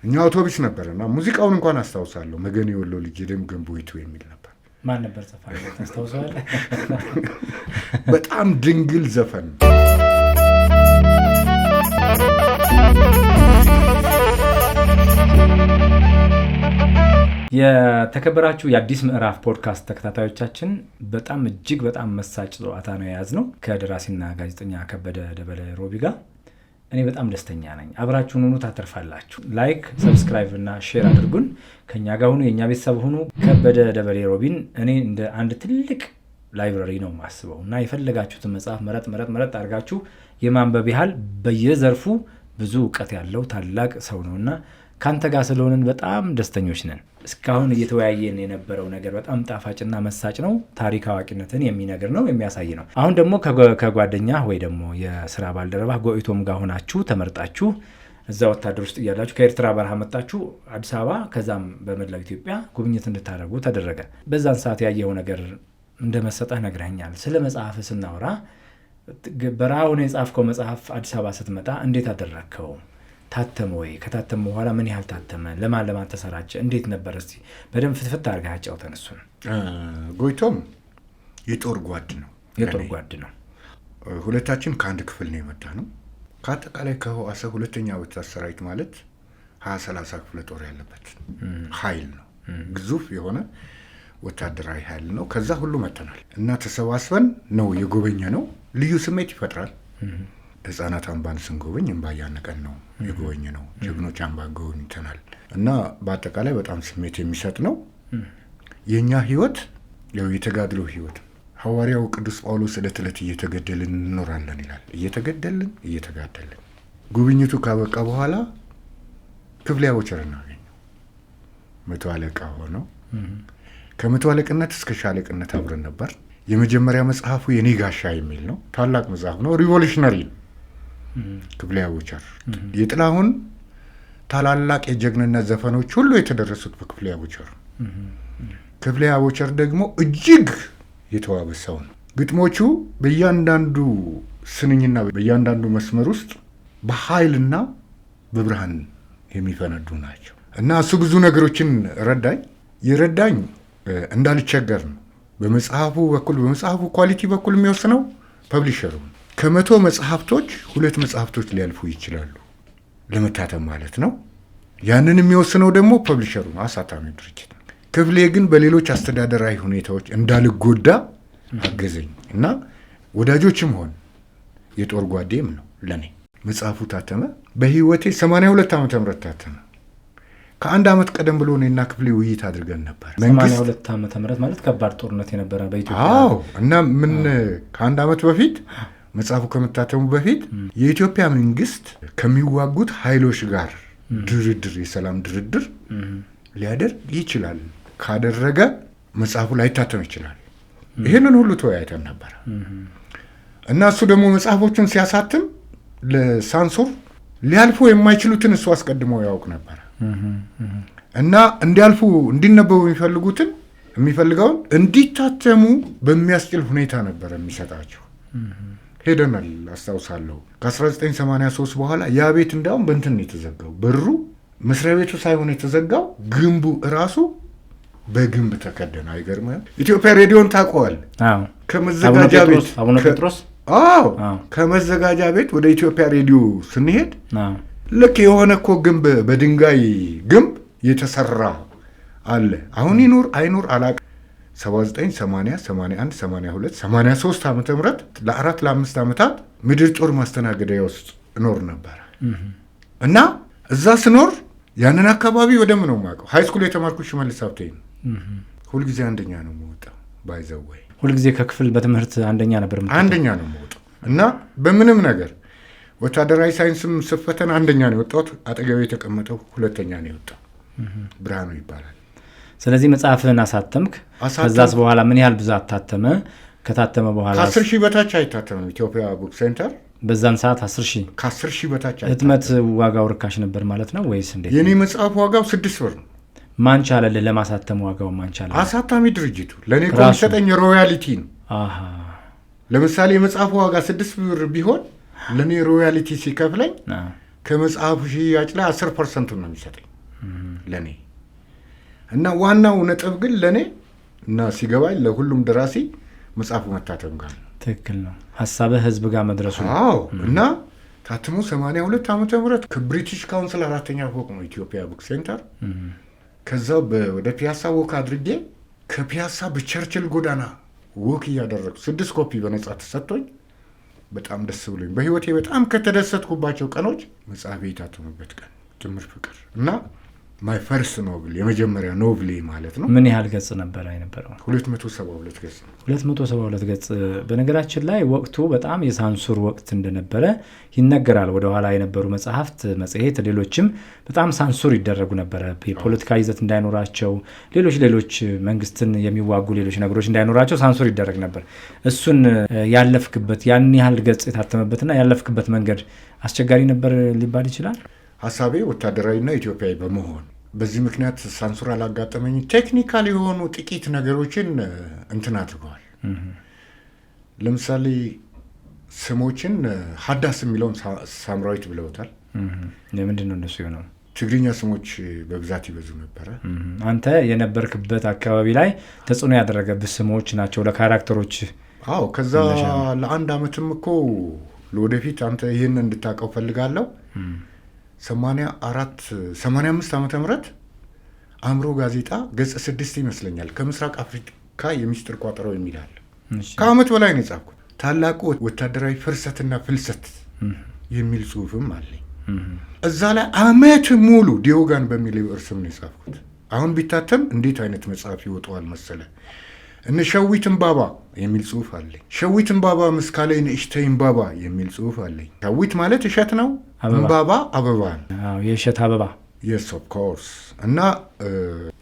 እኛ አውቶቡስ ነበርና ሙዚቃውን እንኳን አስታውሳለሁ። መገን የወሎ ልጅ ደም ገንቦይቱ የሚል ነበር። ማን ነበር ዘፋኝ? ታስታውሳለህ? በጣም ድንግል ዘፈን። የተከበራችሁ የአዲስ ምዕራፍ ፖድካስት ተከታታዮቻችን በጣም እጅግ በጣም መሳጭ ጨዋታ ነው የያዝነው ከደራሲና ጋዜጠኛ ከበደ ደበለ ሮቢ ጋር። እኔ በጣም ደስተኛ ነኝ። አብራችሁን ሁኑ፣ ታተርፋላችሁ። ላይክ፣ ሰብስክራይብ እና ሼር አድርጉን። ከኛ ጋር ሁኑ፣ የእኛ ቤተሰብ ሁኑ። ከበደ ደበሌ ሮቢን እኔ እንደ አንድ ትልቅ ላይብረሪ ነው የማስበው እና የፈለጋችሁትን መጽሐፍ መረጥ አድርጋችሁ የማንበብ ያህል በየዘርፉ ብዙ እውቀት ያለው ታላቅ ሰው ነውና ካንተ ጋር ስለሆንን በጣም ደስተኞች ነን። እስካሁን እየተወያየን የነበረው ነገር በጣም ጣፋጭና መሳጭ ነው። ታሪክ አዋቂነትን የሚነግር ነው፣ የሚያሳይ ነው። አሁን ደግሞ ከጓደኛ ወይ ደግሞ የስራ ባልደረባ ጎኢቶም ጋር ሆናችሁ ተመርጣችሁ እዛ ወታደር ውስጥ እያላችሁ ከኤርትራ በረሃ መጣችሁ አዲስ አበባ፣ ከዛም በመላው ኢትዮጵያ ጉብኝት እንድታደርጉ ተደረገ። በዛን ሰዓት ያየው ነገር እንደመሰጠህ ነግረኛል። ስለ መጽሐፍ ስናወራ በረሃውን የጻፍከው መጽሐፍ አዲስ አበባ ስትመጣ እንዴት አደረግከው? ታተመ ወይ? ከታተመ በኋላ ምን ያህል ታተመ? ለማን ተሰራጨ? እንዴት ነበር? እስቲ በደንብ ፍትፍት አድርገህ አጫውተን። እሱን ጎይቶም የጦር ጓድ ነው። የጦር ጓድ ነው። ሁለታችን ከአንድ ክፍል ነው የመጣ ነው። ከአጠቃላይ ከህዋሰ ሁለተኛ ወታደር ሰራዊት ማለት 20-30 ክፍለ ጦር ያለበት ኃይል ነው። ግዙፍ የሆነ ወታደራዊ ኃይል ነው። ከዛ ሁሉ መተናል እና ተሰባስበን ነው የጎበኘ ነው። ልዩ ስሜት ይፈጥራል። ህፃናት አምባን ስንጎበኝ እንባ ያነቀን ነው የጎበኘ ነው። ጀግኖች አምባ ጎብኝተናል እና በአጠቃላይ በጣም ስሜት የሚሰጥ ነው። የኛ ህይወት ያው የተጋድሎ ህይወት። ሐዋርያው ቅዱስ ጳውሎስ ዕለት ዕለት እየተገደልን እንኖራለን ይላል። እየተጋደልን። ጉብኝቱ ካበቃ በኋላ ክፍሌ አቦቸር እናገኘው። 100 አለቃ ሆነው ከ100 አለቅነት እስከ ሻለቅነት አብረን ነበር። የመጀመሪያ መጽሐፉ የኔ ጋሻ የሚል ነው። ታላቅ መጽሐፍ ነው። ሪቮሉሽነሪ ነው። ክፍሌ አቦቸር የጥላሁን ታላላቅ የጀግንነት ዘፈኖች ሁሉ የተደረሱት በክፍሌ አቦቸር። ክፍሌ አቦቸር ደግሞ እጅግ የተዋበ ሰው ነው። ግጥሞቹ በእያንዳንዱ ስንኝና በእያንዳንዱ መስመር ውስጥ በኃይልና በብርሃን የሚፈነዱ ናቸው እና እሱ ብዙ ነገሮችን የረዳኝ እንዳልቸገር ነው። በመጽሐፉ ኳሊቲ በኩል የሚወስነው ፐብሊሸሩ። ከ100 መጽሐፍቶች 2 መጽሐፍቶች ሊያልፉ ይችላሉ ለመታተም ማለት ነው። ያንን የሚወስነው ደግሞ ፐብሊሸሩ ነው፣ አሳታሚ ድርጅት። ክፍሌ ግን በሌሎች አስተዳደራዊ ሁኔታዎች እንዳልጎዳ አገዘኝ እና ወዳጆችም ሆን የጦር ጓዴም ነው ለኔ። መጽሐፉ ታተመ። በህይወቴ 82 ዓመተ ምህረት ታተመ። ከአንድ ዓመት ቀደም ብሎ እኔና ክፍሌ ውይይት አድርገን ነበር። 82 ዓመተ ምህረት ማለት ከባድ ጦርነት የነበረ በኢትዮጵያ። አዎ። እና ምን ከአንድ ዓመት በፊት መጽሐፉ ከመታተሙ በፊት የኢትዮጵያ መንግስት ከሚዋጉት ኃይሎች ጋር ድርድር፣ የሰላም ድርድር ሊያደርግ ይችላል። ካደረገ መጽሐፉ ላይታተም ይችላል። ይህንን ሁሉ ተወያይተን ነበር እና እሱ ደግሞ መጽሐፎቹን ሲያሳትም ለሳንሱር ሊያልፉ የማይችሉትን እሱ አስቀድሞ ያውቅ ነበር እና እንዲነበቡ የሚፈልገውን እንዲታተሙ በሚያስችል ሁኔታ ነበር የሚሰጣቸው። ሄደናል፣ አስታውሳለሁ። ከ1983 በኋላ ያ ቤት እንዳውም በእንትን ነው የተዘጋው። በሩ መስሪያ ቤቱ ሳይሆን የተዘጋው ግንቡ እራሱ በግንብ ተከደነ። አይገርምም? ኢትዮጵያ ሬዲዮን ታውቀዋል? አዎ። ከመዘጋጃ ቤት አቡነ ጴጥሮስ ከመዘጋጃ ቤት ወደ ኢትዮጵያ ሬዲዮ ስንሄድ ልክ የሆነ እኮ ግንብ በድንጋይ ግንብ የተሰራ አለ። አሁን ይኑር አይኑር አላውቅም። 79 80 81 82 83 ዓመተ ምህረት ለ4-5 ዓመታት ምድር ጦር ማስተናገጃ ውስጥ እኖር ነበር እና እዛ ስኖር ያንን አካባቢ ወደም ነው የማውቀው። ሃይ ስኩል የተማርኩት ሽመልስ ሀብቴ ነው። ሁልጊዜ አንደኛ ነው የምወጣው። ባይዘወይ ሁልጊዜ ከክፍል በትምህርት አንደኛ ነበር። አንደኛ ነው የምወጣው እና በምንም ነገር ወታደራዊ ሳይንስም ስፈተን አንደኛ ነው የወጣሁት። አጠገቤ የተቀመጠው ሁለተኛ ነው የወጣው። ብርሃኑ ይባላል። ስለዚህ መጽሐፍህን አሳተምክ። ከዛስ በኋላ ምን ያህል ብዛት ታተመ? ከታተመ በኋላ ከ10,000 በታች አይታተምም። ኢትዮጵያ ቡክ ሴንተር በዛን ሰዓት 10,000 ከ10,000 በታች አይታተምም። ህትመት ዋጋው ርካሽ ነበር ማለት ነው ወይስ እንዴት? የኔ መጽሐፍ ዋጋው 6 ብር ነው። ማን ቻለልህ ለማሳተም? ዋጋው ማን ቻለልህ? አሳታሚ ድርጅቱ ለኔ ከሚሰጠኝ ሮያሊቲ ነው። ለምሳሌ የመጽሐፉ ዋጋ 6 ብር ቢሆን ለኔ ሮያሊቲ ሲከፍለኝ ከመጽሐፉ ሽያጭ ላይ 10% ነው የሚሰጠኝ ለኔ። እና ዋናው ነጥብ ግን ለኔ እና ሲገባኝ ለሁሉም ደራሲ መጽሐፉ መታተም ጋር ነው። ትክክል ነው። ሐሳብህ ህዝብ ጋር መድረሱ። አዎ። እና ታትሞ 82 ዓመተ ምህረት ከብሪቲሽ ካውንስል 4ኛ ፎቅ ነው ኢትዮጵያ ቡክ ሴንተር። ከዛው ወደ ፒያሳ ወክ አድርጌ ከፒያሳ በቸርችል ጎዳና ወክ እያደረኩ 6 ኮፒ በነጻ ተሰጥቶኝ በጣም ደስ ብሎኝ በህይወቴ በጣም ከተደሰትኩባቸው ቀኖች መጽሐፌ የታተመበት ቀን ጅምር ፍቅር እና ማይ ፈርስት ኖቭል የመጀመሪያ ኖቭሌ ማለት ነው። ምን ያህል ገጽ ነበር የነበረው? 272 ገጽ ነው። 272 ገጽ። በነገራችን ላይ ወቅቱ በጣም የሳንሱር ወቅት እንደነበረ ይነገራል። ወደኋላ የነበሩ መጽሐፍት፣ መጽሔት፣ ሌሎችም በጣም ሳንሱር ይደረጉ ነበረ። የፖለቲካ ይዘት እንዳይኖራቸው፣ ሌሎች መንግስትን የሚዋጉ ሌሎች ነገሮች እንዳይኖራቸው ሳንሱር ይደረግ ነበር። እሱን ያለፍክበት ያን ያህል ገጽ የታተመበትና ያለፍክበት መንገድ አስቸጋሪ ነበር ሊባል ይችላል። ሀሳቤ ወታደራዊና ኢትዮጵያዊ በመሆን በዚህ ምክንያት ሳንሱር አላጋጠመኝ። ቴክኒካል የሆኑ ጥቂት ነገሮችን እንትን አድርገዋል። ለምሳሌ ስሞችን ሀዳስ የሚለውን ሳምራዊት ብለውታል። ለምንድን ነው እንደሱ የሆነው? ትግርኛ ስሞች በብዛት ይበዙ ነበረ። አንተ የነበርክበት አካባቢ ላይ ተጽዕኖ ያደረገብህ ስሞች ናቸው ለካራክተሮች? አዎ። ከዛ ለአንድ አመትም እኮ ለወደፊት አንተ ይህን እንድታውቀው ፈልጋለሁ 85 ዓመተ ምህረት አእምሮ ጋዜጣ ገጽ 6 ይመስለኛል ከምስራቅ አፍሪካ የሚስጥር ቋጠሮ የሚላል ከአመት በላይ ነው የጻፍኩት። ታላቁ ወታደራዊ ፍርሰትና ፍልሰት የሚል ጽሁፍም አለኝ። እዛ ላይ አመት ሙሉ ዲዮጋን በሚል እርስም ነው የጻፍኩት። አሁን ቢታተም እንዴት አይነት መጽሐፍ ይወጣዋል መሰለ። እነ ሸዊት እምባባ የሚል ጽሁፍ አለኝ። ሸዊት እምባባ ምስካለ ንእሽተይ እምባባ የሚል ጽሁፍ አለኝ። ሸዊት ማለት እሸት ነው፣ እምባባ አበባ ነው። የእሸት አበባ። የስ ኦፍ ኮርስ። እና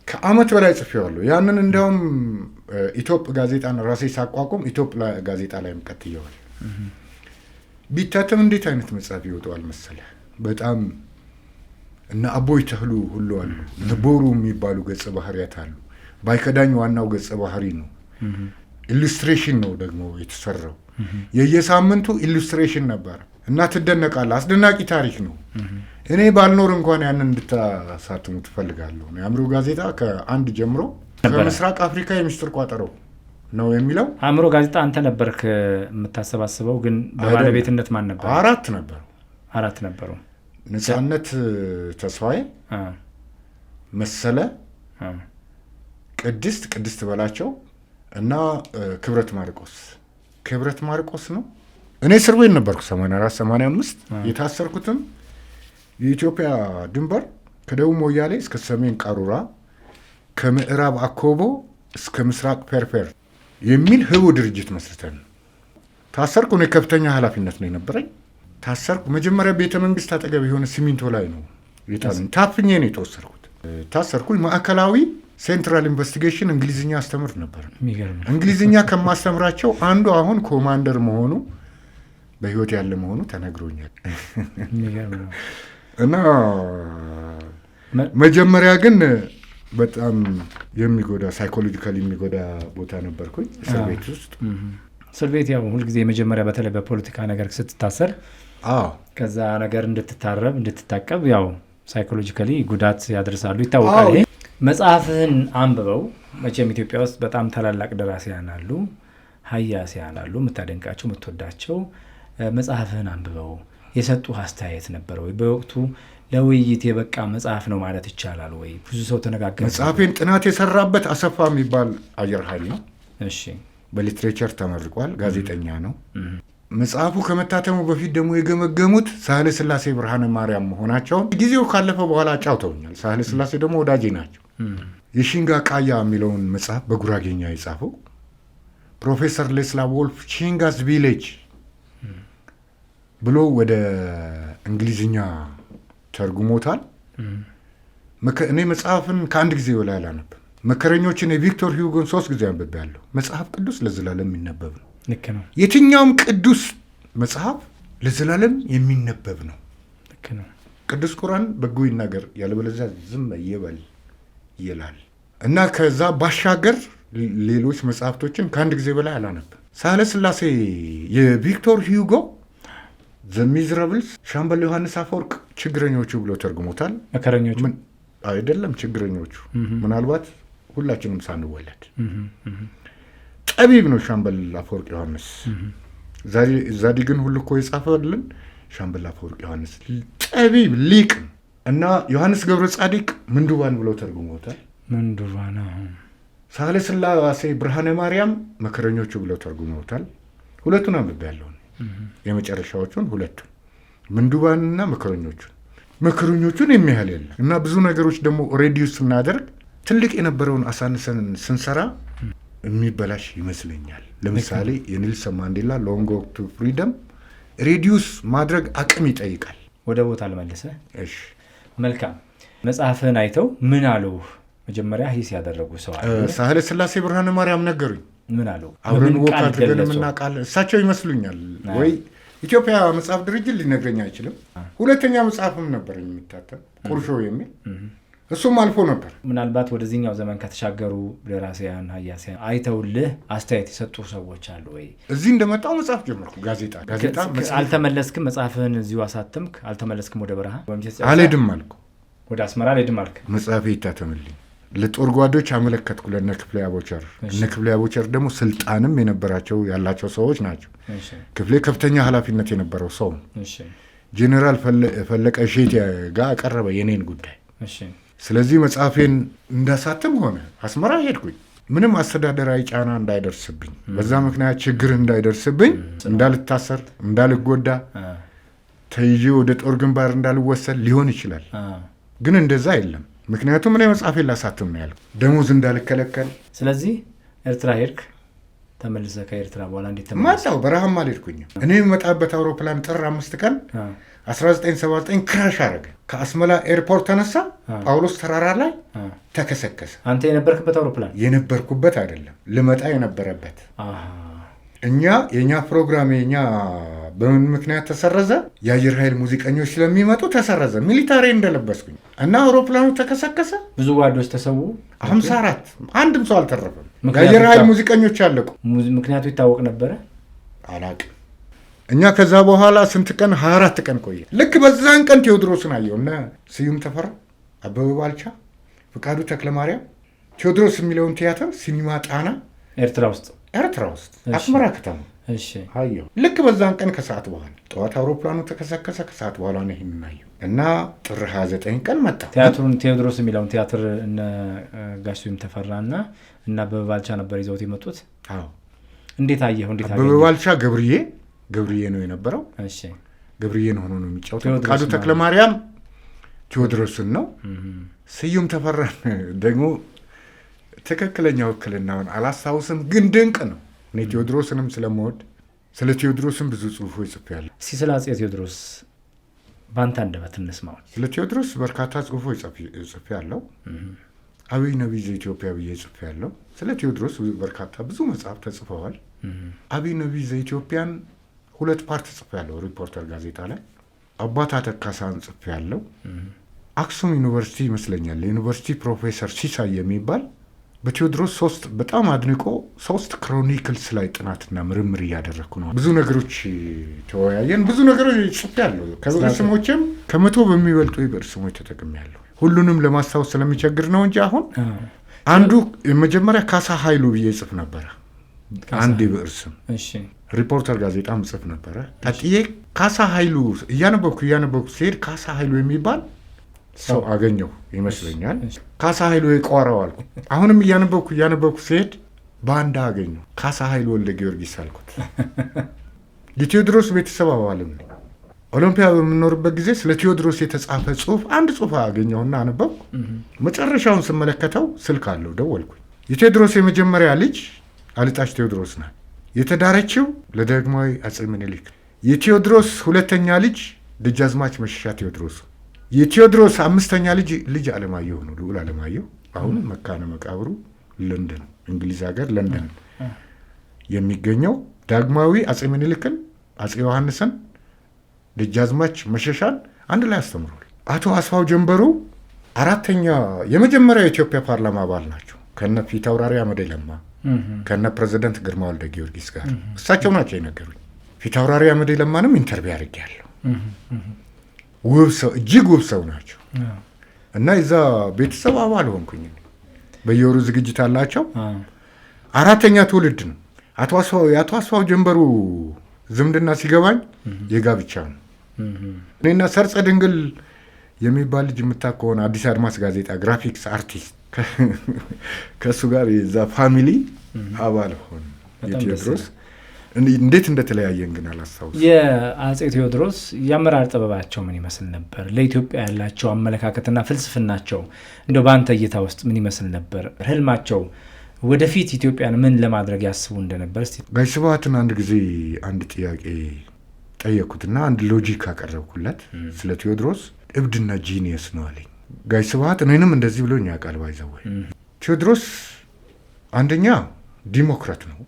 ከአመት በላይ ጽፌዋለሁ። ያንን እንዲያውም ኢትዮጵ ጋዜጣን ራሴ ሳቋቁም ኢትዮጵ ጋዜጣ ላይ ቀጥየዋል። ቢታተም እንዴት አይነት መጽሐፍ ይወጣዋል መሰለ። በጣም እና አቦይ ተህሉ ሁሉ አሉ። ቦሩ የሚባሉ ገጸ ባህሪያት አሉ። ባይከዳኝ ዋናው ገጸ ባህሪ ነው። ኢሉስትሬሽን ነው ደግሞ የተሰራው። የየሳምንቱ ኢሉስትሬሽን ነበር እና ትደነቃለህ። አስደናቂ ታሪክ ነው። እኔ ባልኖር እንኳን ያንን እንድታሳትሙ ትፈልጋለሁ። የአእምሮ ጋዜጣ ከአንድ ጀምሮ ከምስራቅ አፍሪካ የሚስጥር ቋጠሮ ነው የሚለው። አእምሮ ጋዜጣ አንተ ነበርክ የምታሰባስበው? ግን በባለቤትነት ማን ነበር? አራት ነበሩ። ነጻነት ተስፋዬ፣ መሰለ፣ ቅድስት በላቸው እና ክብረት ማርቆስ ነው። እኔ እስር ቤት ነበርኩ 84 85 የታሰርኩትም የኢትዮጵያ ድንበር ከደቡብ ሞያሌ እስከ ሰሜን ቃሩራ ከምዕራብ አኮቦ እስከ ምስራቅ ፌርፌር የሚል ህቡ ድርጅት መስርተን ታሰርኩ። እኔ ከፍተኛ ኃላፊነት ነው የነበረኝ። ታሰርኩ። መጀመሪያ ቤተ መንግስት አጠገብ የሆነ ሲሚንቶ ላይ ነው የጣሉኝ። ታፍኜ ነው የተወሰድኩት። ታሰርኩኝ። ማዕከላዊ ሴንትራል ኢንቨስቲጌሽን እንግሊዝኛ አስተምር ነበር። እንግሊዝኛ ከማስተምራቸው አንዱ አሁን ኮማንደር መሆኑ በህይወት ያለ መሆኑ ተነግሮኛል። እና መጀመሪያ ግን በጣም የሚጎዳ ሳይኮሎጂካሊ የሚጎዳ ቦታ ነበርኩኝ እስር ቤት ውስጥ። እስር ቤት ያው ሁልጊዜ የመጀመሪያ በተለይ በፖለቲካ ነገር ስትታሰር ከዛ ነገር እንድትታረብ እንድትታቀብ ያው ሳይኮሎጂካሊ ጉዳት ያደርሳሉ ይታወቃል። ይሄ መጽሐፍህን አንብበው መቼም ኢትዮጵያ ውስጥ በጣም ታላላቅ ደራሲያን አሉ፣ ሀያሲያን አሉ፣ የምታደንቃቸው የምትወዳቸው። መጽሐፍህን አንብበው የሰጡ አስተያየት ነበረ ወይ? በወቅቱ ለውይይት የበቃ መጽሐፍ ነው ማለት ይቻላል ወይ? ብዙ ሰው ተነጋገረ። መጽሐፌን ጥናት የሰራበት አሰፋ የሚባል አየር ኃይል ነው። እሺ፣ በሊትሬቸር ተመርቋል። ጋዜጠኛ ነው። መጽሐፉ ከመታተሙ በፊት ደግሞ የገመገሙት ሳህለ ስላሴ ብርሃነ ማርያም መሆናቸውን ጊዜው ካለፈ በኋላ አጫውተውኛል። ሳህለ ስላሴ ደግሞ ወዳጄ ናቸው። የሺንጋ ቃያ የሚለውን መጽሐፍ በጉራጌኛ የጻፈው ፕሮፌሰር ሌስላ ወልፍ ሺንጋስ ቪሌጅ ብሎ ወደ እንግሊዝኛ ተርጉሞታል። እኔ መጽሐፍን ከአንድ ጊዜ በላይ አላነብም። መከረኞችን የቪክቶር ሂውጎን 3 ጊዜ አንብቤያለሁ። መጽሐፍ ቅዱስ ለዘላለም የሚነበብ ነው። ልክ ነው። የትኛውም ቅዱስ መጽሐፍ ለዘላለም የሚነበብ ነው። ልክ ነው። ቅዱስ ቁርአን በጎ ይናገር ያለበለዚያ ዝም ይበል ይላል እና ከዛ ባሻገር ሌሎች መጽሐፍቶችን ከአንድ ጊዜ በላይ አላነብም። ሳህለ ስላሴ የቪክቶር ሂውጎ ዘ ሚዝራብልስ ሻምበል ዮሐንስ አፈወርቅ ችግረኞቹ ብሎ ተርጉሞታል። መከረኞቹ አይደለም ችግረኞቹ፣ ምናልባት ሁላችንም ሳንወለድ ጠቢብ ነው ሻምበል አፈወርቅ ዮሐንስ። ዛዲ ግን ሁሉ እኮ የጻፈልን ሻምበል አፈወርቅ ዮሐንስ ጠቢብ ሊቅ እና ዮሐንስ ገብረ ጻዲቅ ምንዱባን ብለው ተርጉሞታል። ምንዱባን። ሳህለ ስላሴ ብርሃነ ማርያም መከረኞቹ ብለው ተርጉሞታል። ሁለቱን አንብቤያለሁ። የመጨረሻዎቹን ሁለቱን ምንዱባንና ምክረኞቹን የሚያህል የለም እና ብዙ ነገሮች ደግሞ ሬዲዩስ ስናደርግ ትልቅ የነበረውን አሳንሰን ስንሰራ የሚበላሽ ይመስለኛል። ለምሳሌ የኔልሰን ማንዴላ ሎንግ ዎክ ቱ ፍሪደም ሬዲዩስ ማድረግ አቅም ይጠይቃል። ወደ ቦታ ልመልሰ። እሺ መልካም። መጽሐፍህን አይተው ምን አሉ? መጀመሪያ ሂስ ያደረጉ ሰው አሉ። ሳህለ ስላሴ ብርሃነ ማርያም ነገሩኝ። ምን አሉ? አብረን ወክ አድርገን የምናውቃለን። እሳቸው ይመስሉኛል ወይ ኢትዮጵያ መጽሐፍ ድርጅት ሊነግረኝ አይችልም። ሁለተኛ መጽሐፍም ነበረኝ የሚታተም ቁርሾ የሚል እሱም አልፎ ነበር። ምናልባት ወደዚህኛው ዘመን ከተሻገሩ ደራሲያን ሀያሲያን አይተውልህ አስተያየት የሰጡ ሰዎች አሉ ወይ? እዚህ እንደመጣው መጽሐፍ ጀመርኩ። ጋዜጣ አልተመለስክም? መጽሐፍህን እዚሁ አሳተምክ? አልተመለስክም ወደ በረሃ? አልሄድም አልኩ። ወደ አስመራ አልሄድም አልክ? መጽሐፌ ይታተምልኝ ለጦር ጓዶች አመለከትኩ። ለነ ክፍሌ አቦቸር። እነ ክፍሌ አቦቸር ደግሞ ስልጣንም የነበራቸው ያላቸው ሰዎች ናቸው። ክፍሌ ከፍተኛ ኃላፊነት የነበረው ሰው ነው። ጄኔራል ፈለቀ እሸቴ ጋር አቀረበ የኔን ጉዳይ። ስለዚህ መጽሐፌን እንዳሳትም ሆነ አስመራ ሄድኩኝ። ምንም አስተዳደራዊ ጫና እንዳይደርስብኝ፣ በዛ ምክንያት ችግር እንዳይደርስብኝ፣ እንዳልታሰር፣ እንዳልጎዳ፣ ተይዤ ወደ ጦር ግንባር እንዳልወሰድ ሊሆን ይችላል። ግን እንደዛ የለም። ምክንያቱም እኔ መጽሐፌን ላሳትም ነው ያልኩ፣ ደሞዝ እንዳልከለከል። ስለዚህ ኤርትራ ሄድክ። ተመልሰ ከኤርትራ በኋላ እንዴት ተመለሰ? መጣሁ። በረሃም አልሄድኩኝም። እኔ የመጣበት አውሮፕላን ጥር 5 ቀን 1979 ክራሽ አረገ። ከአስመላ ኤርፖርት ተነሳ፣ ጳውሎስ ተራራ ላይ ተከሰከሰ። አንተ የነበርክበት አውሮፕላን? የነበርኩበት አይደለም፣ ልመጣ የነበረበት። የኛ ፕሮግራም በምን ምክንያት ተሰረዘ? የአየር ኃይል ሙዚቀኞች ስለሚመጡ ተሰረዘ። ሚሊታሪ እንደለበስኩኝ እና አውሮፕላኑ ተከሰከሰ። ብዙ ጓዶች ተሰዉ። 54 አንድም ሰው አልተረፈም። የአየር ኃይል ሙዚቀኞች አለቁ። ምክንያቱ ይታወቅ ነበረ? አላቅም። እኛ ከዛ በኋላ ስንት ቀን 24 ቀን ቆየ። ልክ በዛን ቀን ቴዎድሮስን አየው እና ስዩም ተፈራ፣ አበበ ባልቻ፣ ፍቃዱ ተክለማርያም ቴዎድሮስ የሚለውን ቲያትር ሲኒማ ጣና ኤርትራ ውስጥ አስመራ ከተማ አየው። ልክ በዛን ቀን ከሰዓት በኋላ ጠዋት አውሮፕላኑ ተከሰከሰ። ከሰዓት በኋላ ነው ይሄን አየው እና ጥር 29 ቀን መጣ። ቲያትሩን ቴዎድሮስ የሚለውን ቲያትር እነ ጋሽ ስዩም ተፈራና እና አበበ ባልቻ ነበር ይዘውት የመጡት። አዎ። እንዴት አየው? አበበ ባልቻ ገብርዬ ነው የነበረው። ገብርዬን ሆኖ ነው የሚጫወተው። ፍቃዱ ተክለማርያም ቴዎድሮስን ነው። ስዩም ተፈራን ደግሞ ትክክለኛ ውክልናውን አላስታውስም፣ ግን ድንቅ ነው። እኔ ቴዎድሮስንም ስለምወድ ስለ ቴዎድሮስም ብዙ ጽሁፎች ጽፌያለሁ። እስኪ ስለ አፄ ቴዎድሮስ በአንተ አንደበት እንስማው። ስለ ቴዎድሮስ በርካታ ጽሁፎች ጽፌያለሁ። አብይ ነቢይ ዘኢትዮጵያ ብዬ ጽፌያለሁ። ስለ ቴዎድሮስ በርካታ ብዙ መጽሐፍ ተጽፈዋል። አብይ ነቢይ ዘኢትዮጵያን 2 ፓርት ጽፌያለሁ ሪፖርተር ጋዜጣ ላይ። አባት አተካሳን ጽፌያለሁ። አክሱም ዩኒቨርሲቲ ይመስለኛል የዩኒቨርሲቲ ፕሮፌሰር ሲሳይ የሚባል በቴዎድሮስ 3 በጣም አድንቆ 3 ክሮኒክልስ ላይ ጥናትና ምርምር እያደረግኩ ነው። ብዙ ነገሮች ተወያየን። ብዙ ነገሮች ጽፌያለሁ። ከብዕር ስሞችም 100 በሚበልጡ የብዕር ስሞች ተጠቅሜያለሁ። ሁሉንም ለማስታወስ ስለሚቸግር ነው እንጂ አሁን አንዱ መጀመሪያ ካሳ ኃይሉ ብዬ ጽፍ ነበረ። አንድ የብዕር ስም ሪፖርተር ጋዜጣም ጽፍ ነበረ። ቀጥዬ ካሳ ኃይሉ እያነበብኩ ሲሄድ ካሳ ኃይሉ የሚባል ሰው አገኘሁ ይመስለኛል። ካሳ ኃይሉ የቋራው አልኩ። አሁንም እያነበብኩ ሲሄድ ባንዳ አገኘሁ። ካሳ ኃይሉ ወልደ ጊዮርጊስ አልኩት። የቴዎድሮስ ቤተሰብ አባልም ነው። ኦሎምፒያ በምኖርበት ጊዜ ስለ ቴዎድሮስ የተጻፈ አንድ ጽሁፍ አገኘሁና አነበብኩ። መጨረሻውን ስመለከተው ስልክ አለው። ደወልኩኝ። የቴዎድሮስ የመጀመሪያ ልጅ አልጣሽ ቴዎድሮስ ናት። የተዳረችው ለዳግማዊ አፄ ምኒልክ። የቴዎድሮስ ሁለተኛ ልጅ ደጃዝማች መሸሻ ቴዎድሮስ። የቴዎድሮስ 5ኛ ልጅ አለማየሁ ነው፣ ልዑል አለማየሁ። አሁን መካነ መቃብሩ ለንደን፣ እንግሊዝ ሀገር ለንደን የሚገኘው። ዳግማዊ አፄ ምኒልክን፣ አፄ ዮሐንስን፣ ደጃዝማች መሸሻን አንድ ላይ አስተምሯል። አቶ አስፋው ጀንበሩ የመጀመሪያ የኢትዮጵያ ፓርላማ አባል ናቸው። ከነ ፊት አውራሪ አመደ ለማ ከነ ፕሬዝዳንት ግርማ ወልደ ጊዮርጊስ ጋር እሳቸው ናቸው የነገሩኝ። ፊት አውራሪ አመደ ለማንም ኢንተርቪው አድርጌያለሁ። እጅግ ውብ ሰው ናቸው እና የዛ ቤተሰብ አባል ሆንኩኝ። በየወሩ ዝግጅት አላቸው። 4ኛ ትውልድ ነው። የአቶ አስፋው ጀንበሩ ዝምድና ሲገባኝ የጋብቻ ነው። እኔና ሰርጸ ድንግል የሚባል ልጅ የምታውቅ ከሆነ አዲስ አድማስ ጋዜጣ ግራፊክስ አርቲስት ከእሱ ጋር የዛ ፋሚሊ አባል ሆን የቴዎድሮስ እንዴት እንደተለያየን ግን አላስታውስም። የአጼ ቴዎድሮስ የአመራር ጥበባቸው ምን ይመስል ነበር? ለኢትዮጵያ ያላቸው አመለካከትና ፍልስፍናቸው እንደው በአንተ እይታ ውስጥ ምን ይመስል ነበር? ህልማቸው ወደፊት ኢትዮጵያን ምን ለማድረግ ያስቡ እንደነበር እስቲ። ጋሽ ስብሐትን አንድ ጊዜ አንድ ጥያቄ ጠየቅኩትና አንድ ሎጂክ አቀረብኩለት ስለ ቴዎድሮስ። እብድና ጂኒየስ ነው አለኝ ጋሽ ስብሐት። እኔንም እንደዚህ ብሎኝ ያውቃል። ባይዘው ቴዎድሮስ አንደኛ ዲሞክራት ነው፣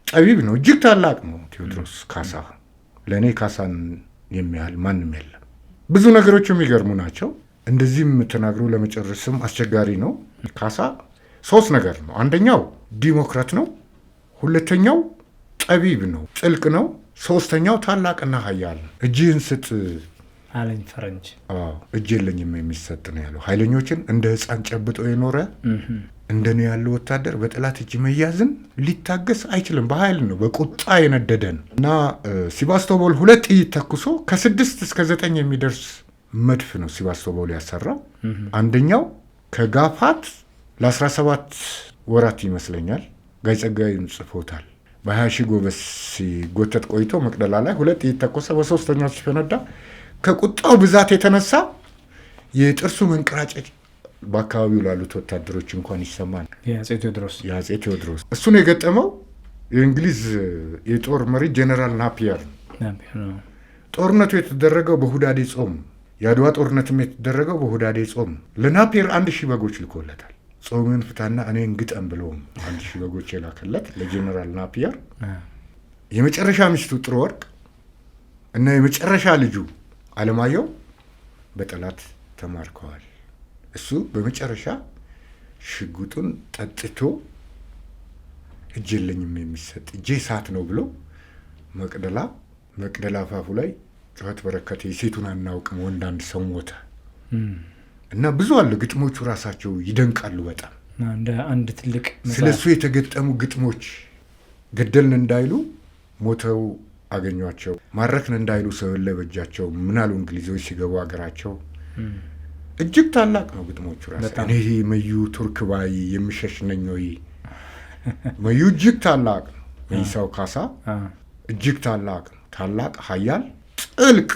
ጠቢብ ነው፣ እጅግ ታላቅ ነው። ቴዎድሮስ ካሳ ለእኔ ካሳን የሚያህል ማንም የለም። ብዙ ነገሮች የሚገርሙ ናቸው። እንደዚህም ተናግሮ ለመጨረስም አስቸጋሪ ነው። ካሳ 3 ነገር ነው። አንደኛው ዲሞክራት ነው፣ ሁለተኛው ጠቢብ ነው፣ ጥልቅ ነው፣ ሶስተኛው ታላቅና ኃያል ነው። እጅህን ስጥ አለኝ ፈረንጅ። እጅ የለኝም የሚሰጥ ነው ያለው። ኃይለኞችን እንደ ሕፃን ጨብጦ የኖረ እንደኔ ያለው ወታደር በጠላት እጅ መያዝን ሊታገስ አይችልም። በኃይል ነው፣ በቁጣ የነደደ ነው እና ሲባስቶፖል 2 ጥይት ተኩሶ ከ6 እስከ 9 የሚደርስ መድፍ ነው ሲባስቶፖል ያሰራው። አንደኛው ከጋፋት ለ17 ወራት ይመስለኛል ጋሽ ጸጋዬም ጽፎታል። በ20 ሺህ ጎበዝ ሲጎተት ቆይቶ መቅደላ ላይ 2 ጥይት ተኮሰ። በ3ኛው ሲፈነዳ ከቁጣው ብዛት የተነሳ የጥርሱ መንቀራጨት በአካባቢው ላሉት ወታደሮች እንኳን ይሰማል። የአጼ ቴዎድሮስ እሱን የገጠመው የእንግሊዝ የጦር መሪ ጄኔራል ናፒየር ነው። ጦርነቱ የተደረገው በሁዳዴ ጾም፣ የአድዋ ጦርነትም የተደረገው በሁዳዴ ጾም። ለናፒየር 1000 በጎች ልኮለታል። ጾምን ፍታና እኔን ግጠም ብለውም 1000 በጎች የላከለት ለጄኔራል ናፒየር። የመጨረሻ ሚስቱ ጥሩ ወርቅ እና የመጨረሻ ልጁ አለማየሁ በጠላት ተማርከዋል። እሱ በመጨረሻ ሽጉጡን ጠጥቶ እጅ የለኝም የሚሰጥ እጄ እሳት ነው ብሎ መቅደላ አፋፉ ላይ ጩኸት በረከተ፣ የሴቱን አናውቅም ወንድ አንድ ሰው ሞተ እና ብዙ አለ። ግጥሞቹ ራሳቸው ይደንቃሉ በጣም እንደ አንድ ትልቅ ስለሱ የተገጠሙ ግጥሞች። ገደልን እንዳይሉ ሞተው አገኟቸው፣ ማረክን እንዳይሉ ሰው ለበጃቸው፣ ምናሉ እንግሊዞች ሲገቡ አገራቸው። እጅግ ታላቅ ነው ግጥሞቹ ራሳቸው። እኔ መዩ ቱርክ ባይ የሚሸሽ ነኝ ወይ መዩ እጅግ ታላቅ ነው። መይሳው ካሳ እጅግ ታላቅ ነው። ታላቅ ኃያል፣ ጥልቅ፣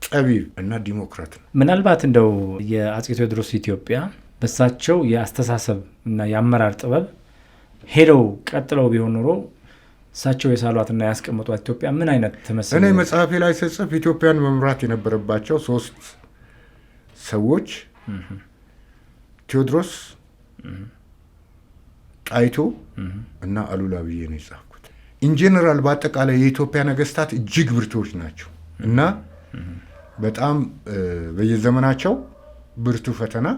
ጠቢብ እና ዲሞክራት ነው። ምናልባት እንደው የአጼ ቴዎድሮስ ኢትዮጵያ በሳቸው የአስተሳሰብ እና የአመራር ጥበብ ሄደው ቀጥለው ቢሆን ኖሮ እሳቸው የሳሏትና ያስቀመጧት ኢትዮጵያ ምን አይነት ተመስል? እኔ መጽሐፌ ላይ ስጽፍ ኢትዮጵያን መምራት የነበረባቸው 3 ሰዎች ቴዎድሮስ፣ ጣይቱ እና አሉላ ብዬ ነው የጻፍኩት። ኢንጀነራል በአጠቃላይ የኢትዮጵያ ነገስታት እጅግ ብርቱዎች ናቸው እና በጣም በየዘመናቸው ብርቱ ፈተና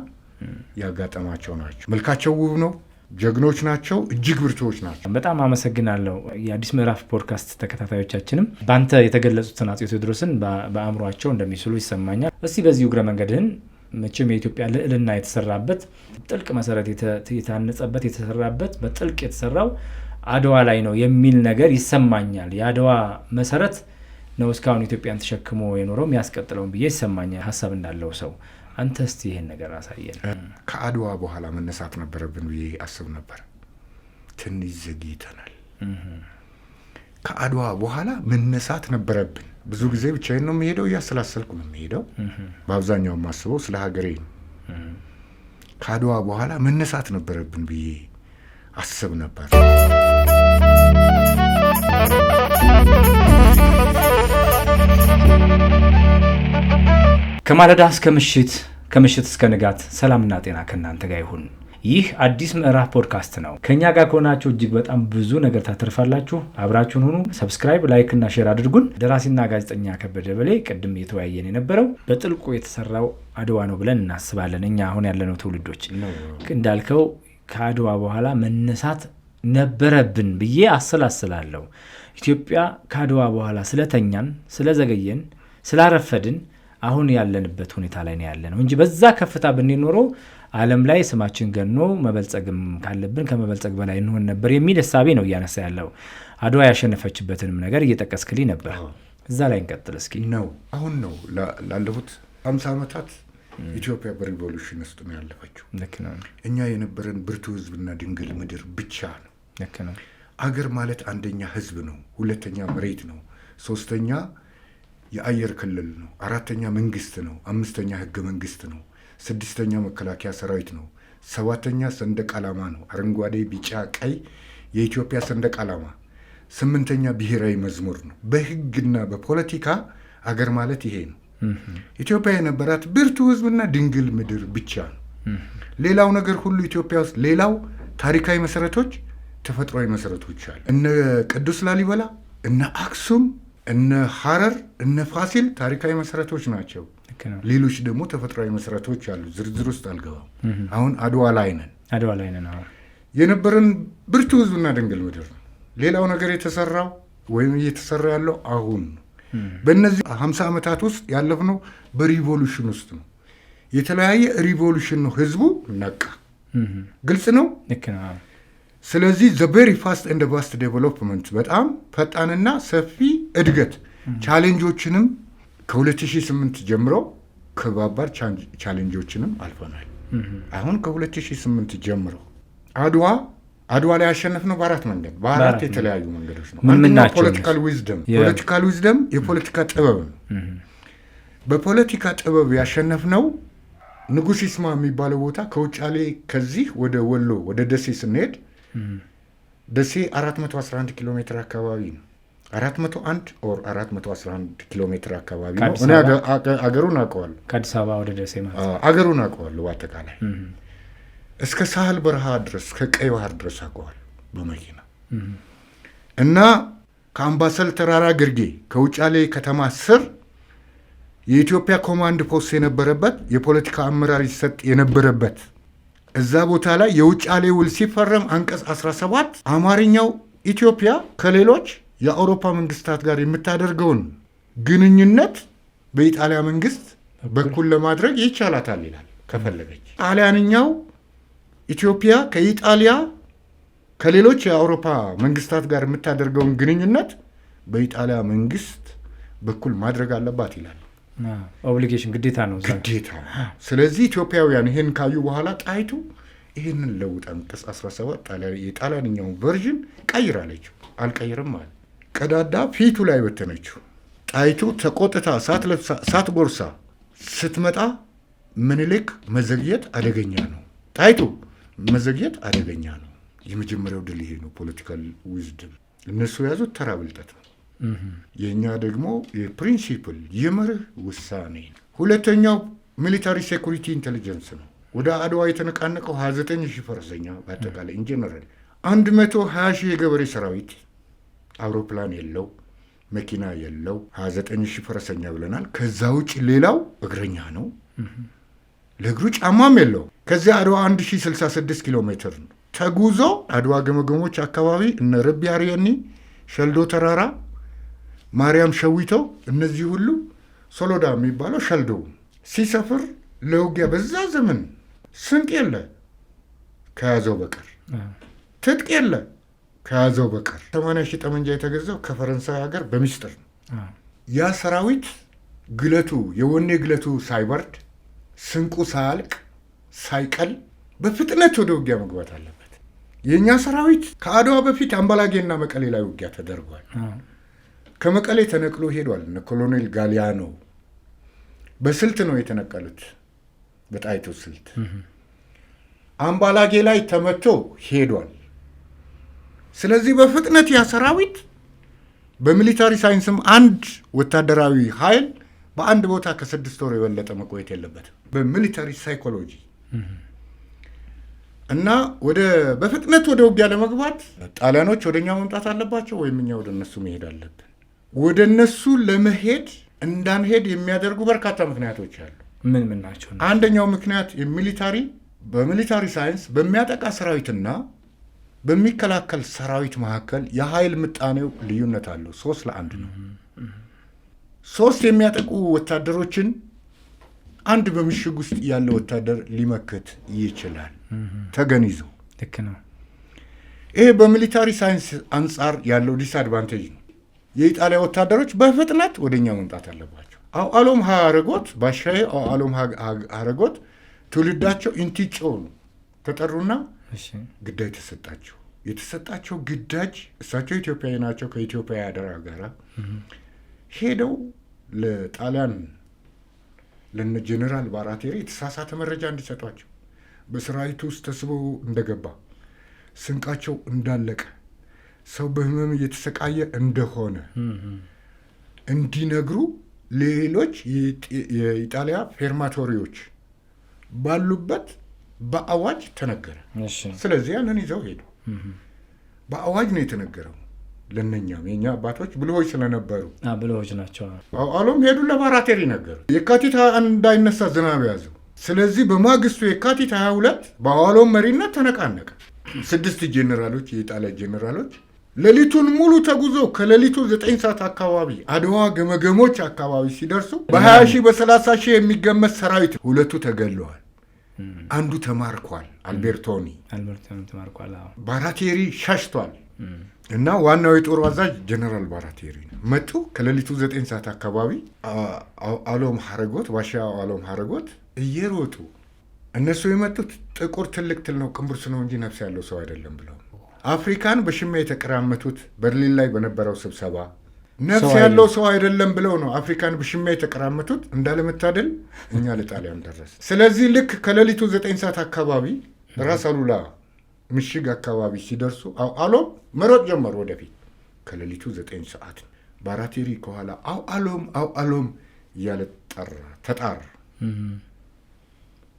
ያጋጠማቸው ናቸው። መልካቸው ውብ ነው። ጀግኖች ናቸው። እጅግ ብርቱዎች ናቸው። በጣም አመሰግናለሁ። የአዲስ ምዕራፍ ፖድካስት ተከታታዮቻችንም በአንተ የተገለጹትን አጼ ቴዎድሮስን በአእምሯቸው እንደሚስሉ ይሰማኛል። እስቲ በዚህ እግረ መንገድህን መቼም የኢትዮጵያ ልዕልና የተሰራበት ጥልቅ መሰረት የታነጸበት የተሰራበት በጥልቅ የተሰራው አድዋ ላይ ነው የሚል ነገር ይሰማኛል። የአድዋ መሰረት ነው እስካሁን ኢትዮጵያን ተሸክሞ የኖረው የሚያስቀጥለውን ብዬ ይሰማኛል ሀሳብ እንዳለው ሰው። አንተ እስቲ ይሄን ነገር አሳየን። ከአድዋ በኋላ መነሳት ነበረብን ብዬ አስብ ነበር። ትንሽ ዘግይተናል። ከአድዋ በኋላ መነሳት ነበረብን። ብዙ ጊዜ ብቻዬን ነው የሚሄደው፣ እያሰላሰልኩ ነው የሚሄደው። በአብዛኛው የማስበው ስለ ሀገሬ ነው። ከአድዋ በኋላ መነሳት ነበረብን ብዬ አስብ ነበር። ከማለዳ እስከ ምሽት፣ ከምሽት እስከ ንጋት ሰላምና ጤና ከእናንተ ጋር ይሁን። ይህ አዲስ ምዕራፍ ፖድካስት ነው። ከኛ ጋር ከሆናችሁ እጅግ በጣም ብዙ ነገር ታተርፋላችሁ። አብራችሁን ሁኑ። ሰብስክራይብ፣ ላይክ እና ሼር አድርጉን። ደራሲና ጋዜጠኛ ከበደ በሌ ቅድም እየተወያየን የነበረው በጥልቁ የተሰራው አድዋ ነው ብለን እናስባለን። እኛ አሁን ያለነው ትውልዶች እንዳልከው ከአድዋ በኋላ መነሳት ነበረብን ብዬ አሰላስላለሁ። ኢትዮጵያ ከአድዋ በኋላ ስለተኛን፣ ስለዘገየን፣ ስላረፈድን አሁን ያለንበት ሁኔታ ላይ ነው ያለነው እንጂ በዛ ከፍታ ብንኖረው ዓለም ላይ ስማችን ገኖ መበልጸግም ካለብን ከመበልጸግ በላይ እንሆን ነበር የሚል ሐሳቤ ነው እያነሳ ያለው። አድዋ ያሸነፈችበትንም ነገር እየጠቀስክልኝ ነበር። እዛ ላይ እንቀጥል እስኪ። ነው አሁን ነው ላለፉት 50 ዓመታት ኢትዮጵያ በሪቮሉሽን ውስጥ ነው ያለፈችው። ልክ ነው። እኛ የነበረን ብርቱ ህዝብና ድንግል ምድር ብቻ ነው። ልክ ነው። አገር ማለት አንደኛ ህዝብ ነው፣ ሁለተኛ መሬት ነው፣ ሶስተኛ የአየር ክልል ነው፣ አራተኛ መንግስት ነው፣ አምስተኛ ህገ መንግስት ነው፣ ስድስተኛ መከላከያ ሰራዊት ነው፣ ሰባተኛ ሰንደቅ ዓላማ ነው፣ አረንጓዴ ቢጫ ቀይ የኢትዮጵያ ሰንደቅ ዓላማ፣ ስምንተኛ ብሔራዊ መዝሙር ነው። በህግና በፖለቲካ አገር ማለት ይሄ ነው። ኢትዮጵያ የነበራት ብርቱ ህዝብና ድንግል ምድር ብቻ ነው። ሌላው ነገር ሁሉ ኢትዮጵያ ውስጥ ሌላው ታሪካዊ መሰረቶች፣ ተፈጥሯዊ መሰረቶች አሉ። እነ ቅዱስ ላሊበላ፣ እነ አክሱም፣ እነ ሐረር፣ እነ ፋሲል ታሪካዊ መሰረቶች ናቸው። ሌሎች ደግሞ ተፈጥሯዊ መሰረቶች አሉ። ዝርዝር ውስጥ አልገባም። አሁን አድዋ ላይ ነን። የነበረን ብርቱ ህዝብና ድንግል ምድር ነው። ሌላው ነገር የተሰራው ወይም እየተሰራ ያለው አሁን ነው። በእነዚህ 50 ዓመታት ውስጥ ያለፍነው በሪቮሉሽን ውስጥ ነው። የተለያየ ሪቮሉሽን ነው። ህዝቡ ነቃ። ግልጽ ነው። ስለዚህ ዘ ቬሪ ፋስት ኤንድ ቫስት ዴቨሎፕመንት በጣም ፈጣንና ሰፊ እድገት ቻሌንጆችንም ከ2008 ጀምሮ ከባባድ ቻሌንጆችንም አልፈናል። አሁን ከ2008 ጀምሮ አድዋ ላይ ያሸነፍነው በአራት የተለያዩ መንገዶች ነው። አንደኛው ፖለቲካል ዊዝደም የፖለቲካ ጥበብ ነው። በፖለቲካ ጥበብ ያሸነፍነው ንጉሥ ይስማ የሚባለው ቦታ ከውጫሌ ከዚህ ወደ ወሎ ወደ ደሴ ስንሄድ ደሴ 411 ኪሎ ሜትር አካባቢ ነው። 401 ኦር 411 ኪሎ ሜትር አካባቢ ነው። እኔ አገሩን አውቀዋለሁ። ከአዲስ አበባ ወደ ደሴ ማለት አገሩን አውቀዋለሁ። በአጠቃላይ እስከ ሳህል በረሃ ድረስ ከቀይ ባህር ድረስ አውቀዋለሁ በመኪና እና ከአምባሰል ተራራ ግርጌ ከውጫሌ ከተማ ስር የኢትዮጵያ ኮማንድ ፖስት የነበረበት የፖለቲካ አመራር ይሰጥ የነበረበት እዛ ቦታ ላይ የውጫሌ ውል ሲፈረም አንቀጽ 17 አማርኛው ኢትዮጵያ ከሌሎች የአውሮፓ መንግስታት ጋር የምታደርገውን ግንኙነት በኢጣሊያ መንግስት በኩል ለማድረግ ይቻላታል ይላል ከፈለገች። ጣሊያንኛው ኢትዮጵያ ከኢጣሊያ ከሌሎች የአውሮፓ መንግስታት ጋር የምታደርገውን ግንኙነት በኢጣሊያ መንግስት በኩል ማድረግ አለባት ይላል። ኦብሊጌሽን ግዴታ ነው። ስለዚህ ኢትዮጵያውያን ይሄን ካዩ በኋላ ጣይቱ ይሄንን ለውጥ አንቀጽ 17 የጣሊያንኛውን ቨርዥን ቀይራለችው። አልቀይርም ማለት ቀዳዳ ፊቱ ላይ በተነችው። ጣይቱ ተቆጥታ ሳት ጎርሳ ስትመጣ ምኒልክ መዘግየት አደገኛ ነው፣ ጣይቱ መዘግየት አደገኛ ነው። የመጀመሪያው ድል ይሄ ነው። ፖለቲካል ዊዝደም እነሱ የያዙት ተራ ብልጠት ነው። የኛ ደግሞ የፕሪንሲፕል የመርህ ውሳኔ። ሁለተኛው ሚሊታሪ ሴኩሪቲ ኢንቴሊጀንስ ነው። ወደ አድዋ የተነቃነቀው 29,000 ፈረሰኛ በአጠቃላይ ኢንጀነራል 120,000 የገበሬ ሰራዊት፣ አውሮፕላን የለው መኪና የለው 29,000 ፈረሰኛ ብለናል። ከዛ ውጭ ሌላው እግረኛ ነው፣ ለእግሩ ጫማም የለው። ከዚያ አድዋ 1066 ኪሎ ሜትር ነው ተጉዞ አድዋ ገመገሞች አካባቢ እነ ረቢ አርየኒ፣ ሸልዶ ተራራ፣ ማርያም ሸዊተው እነዚህ ሁሉ ሶሎዳ የሚባለው ሸልዶ ሲሰፍር ለውጊያ በዛ ዘመን ስንቅ የለ ከያዘው በቀር ትጥቅ የለ ከያዘው በቀር 80,000 ጠመንጃ የተገዛው ከፈረንሳይ ሀገር በሚስጥር ነው። ያ ሰራዊት ግለቱ የወኔ ግለቱ ሳይበርድ ስንቁ ሳያልቅ ሳይቀል በፍጥነት ወደ ውጊያ መግባት አለበት። የእኛ ሰራዊት ከአድዋ በፊት አምባላጌና መቀሌ ላይ ውጊያ ተደርጓል። ከመቀሌ ተነቅሎ ሄዷል። እነ ኮሎኔል ጋሊያኖ በስልት ነው የተነቀሉት፣ በጣይቱ ስልት። አምባላጌ ላይ ተመቶ ሄዷል። ስለዚህ በፍጥነት ያ ሰራዊት በሚሊታሪ ሳይንስም አንድ ወታደራዊ ኃይል በአንድ ቦታ ከ6 ወር የበለጠ መቆየት የለበትም በሚሊታሪ ሳይኮሎጂ እና በፍጥነት ወደ ውጊያ ለመግባት ጣሊያኖች ወደኛ መምጣት አለባቸው ወይም እኛ ወደ እነሱ መሄድ አለብን። ወደ እነሱ ለመሄድ እንዳንሄድ የሚያደርጉ በርካታ ምክንያቶች አሉ። ምን ናቸው? አንደኛው ምክንያት በሚሊታሪ ሳይንስ በሚያጠቃ ሰራዊትና በሚከላከል ሰራዊት መካከል የኃይል ምጣኔው ልዩነት አለው። 3-1 ነው። 3 የሚያጠቁ ወታደሮችን አንድ በምሽግ ውስጥ ያለ ወታደር ሊመክት ይችላል ተገንይዞ። ልክ ነው። ይሄ በሚሊታሪ ሳይንስ አንጻር ያለው ዲስአድቫንቴጅ ነው። የኢጣሊያ ወታደሮች በፍጥነት ወደኛ መምጣት አለባቸው። አሎም ሀረጎት ባሻዬ አሎም ሀረጎት ትውልዳቸው ኢንቲጮ ነው ተጠሩና ግዳይ ተሰጣቸው። የተሰጣቸው ግዳጅ እሳቸው ኢትዮጵያዊ ናቸው። ከኢትዮጵያ አደራ ጋር ሄደው ለጣሊያን ለነ ጄኔራል ባራቴሪ የተሳሳተ መረጃ እንዲሰጧቸው በሰራዊቱ ውስጥ ተስበው እንደገባ ስንቃቸው እንዳለቀ ሰው በህመም እየተሰቃየ እንደሆነ እንዲነግሩ ሌሎች የኢጣሊያ ፌርማቶሪዎች ባሉበት በአዋጅ ተነገረ። ስለዚህ ያንን ይዘው ሄዱ። በአዋጅ ነው የተነገረው። ለነኛም የኛ አባቶች ብልሆች ስለነበሩ ብልሆች ናቸው። አሎም ሄዱ ለባራቴሪ ነገሩ። የካቲት እንዳይነሳ ዝናብ ያዘው። ስለዚህ በማግስቱ የካቲት 22 በአሎም መሪነት ተነቃነቀ። 6 ጄኔራሎች የኢጣሊያ ጄኔራሎች ሌሊቱን ሙሉ ተጉዞ ከሌሊቱ 9 ሰዓት አካባቢ አድዋ ገመገሞች አካባቢ ሲደርሱ በ20 ሺህ በ30 ሺህ የሚገመት ሰራዊት 2 ተገለዋል። አንዱ ተማርኳል። አልቤርቶኒ ተማርኳል። ባራቴሪ ሸሽቷል። እና ዋናው የጦር አዛዥ ጀነራል ባራቴሪ መጡ። ከሌሊቱ 9 ሰዓት አካባቢ አሎም ሐረጎት ዋሻው አሎም ሐረጎት እየሮጡ እነሱ የመጡት ጥቁር ትልቅ ትል ነው ቅንብርስ ነው እንጂ ነፍስ ያለው ሰው አይደለም ብለው አፍሪካን በሽማ የተቀራመቱት በርሊን ላይ በነበረው ስብሰባ ነፍስ ያለው ሰው አይደለም ብለው ነው አፍሪካን በሽማ የተቀራመቱት። እንዳለመታደል እኛ ለጣሊያን ደረሰ። ስለዚህ ልክ ከሌሊቱ 9 ሰዓት አካባቢ ራስ አሉላ ምሽግ አካባቢ ሲደርሱ አሎም መሮጥ ጀመሩ ወደፊት። ከሌሊቱ 9 ሰዓት ባራቴሪ ከኋላ አሎም እያለ ተጣራ።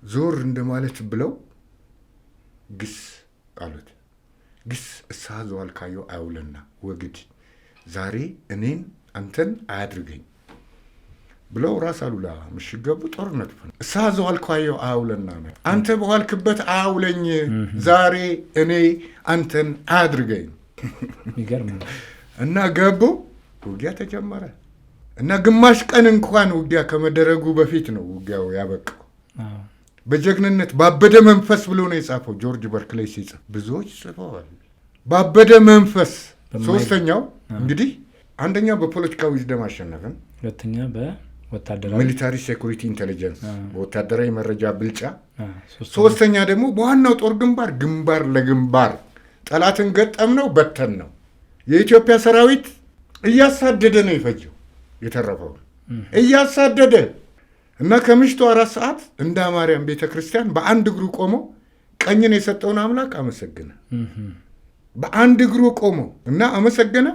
ዞር እንደማለት ብለው ግስ አሉት። ግስ እሳዘዋል ካየው አውለና ወግድ ዛሬ እኔን አንተን አያድርገኝ ብለው ራስ አሉላ ምሽግ ገቡ። ጦርነት ፈነ። እሳዘዋል ካየው አውለና ነው አንተ በኋልክበት አውለኝ ዛሬ እኔ አንተን አያድርገኝ ይገርም እና ገቡ። ውጊያ ተጀመረ እና ግማሽ ቀን እንኳን ውጊያ ከመደረጉ በፊት ነው ውጊያው ያበቃው። በጀግንነት ባበደ መንፈስ ብሎ ነው የጻፈው ጆርጅ በርክሌይ ሲጽፍ። ብዙዎች ጽፈዋል ባበደ መንፈስ። ሶስተኛው እንግዲህ አንደኛው በፖለቲካዊ ዊዝደም አሸነፈን፣ ሁለተኛ በወታደራዊ ሚሊታሪ ሴኩሪቲ ኢንቴሊጀንስ በወታደራዊ መረጃ ብልጫ፣ ሶስተኛ ደግሞ በዋናው ጦር ግንባር ለግንባር ጠላትን ገጠም ነው በተን ነው። የኢትዮጵያ ሰራዊት እያሳደደ ነው የፈጀው የተረፈው እያሳደደ እና ከምሽቱ 4 ሰዓት እንደ ማርያም ቤተክርስቲያን በአንድ እግሩ ቆሞ ቀኝን የሰጠውን አምላክ አመሰገነ። በአንድ እግሩ ቆሞ እና አመሰገነ።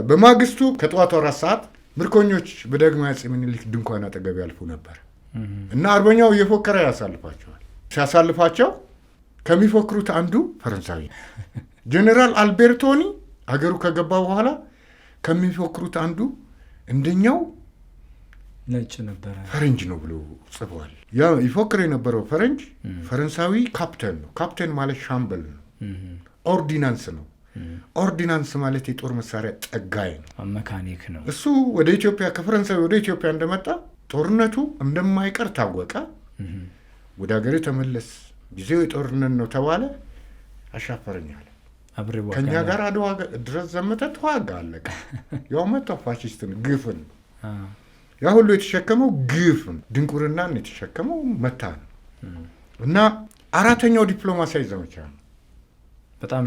በማግስቱ ከጠዋቱ 4 ሰዓት ምርኮኞች በዳግማዊ አፄ ምኒልክ ድንኳን አጠገብ ያልፉ ነበር እና አርበኛው እየፎከረ ያሳልፋቸዋል። ሲያሳልፋቸው ከሚፎክሩት አንዱ ፈረንሳዊ ጄኔራል አልቤርቶኒ አገሩ ከገባ በኋላ ከሚፎክሩት አንዱ እንደኛው ነጭ ነበር ፈረንጅ ነው ብሎ ጽፏል። ያ ይፎክር የነበረው ፈረንሳዊ ካፕቴን ነው። ካፕቴን ማለት ሻምበል ነው። ኦርዲናንስ ነው። ኦርዲናንስ ማለት የጦር መሳሪያ ጠጋይ ነው፣ መካኒክ ነው። እሱ ወደ ኢትዮጵያ ከፈረንሳይ ወደ ኢትዮጵያ እንደመጣ ጦርነቱ እንደማይቀር ታወቀ። ወደ ሀገሬ ተመለስ፣ ጊዜው የጦርነት ነው ተባለ። አሻፈረኛል። ከኛ ጋር አድዋ ድረስ ዘመተ፣ ተዋጋ፣ አለቀ። ያው መጣ ፋሺስትን ግፍን ያ ሁሉ የተሸከመው ግፍን ድንቁርናን የተሸከመው መታ ነው እና አራተኛው ዲፕሎማሲያዊ ዘመቻ ነው።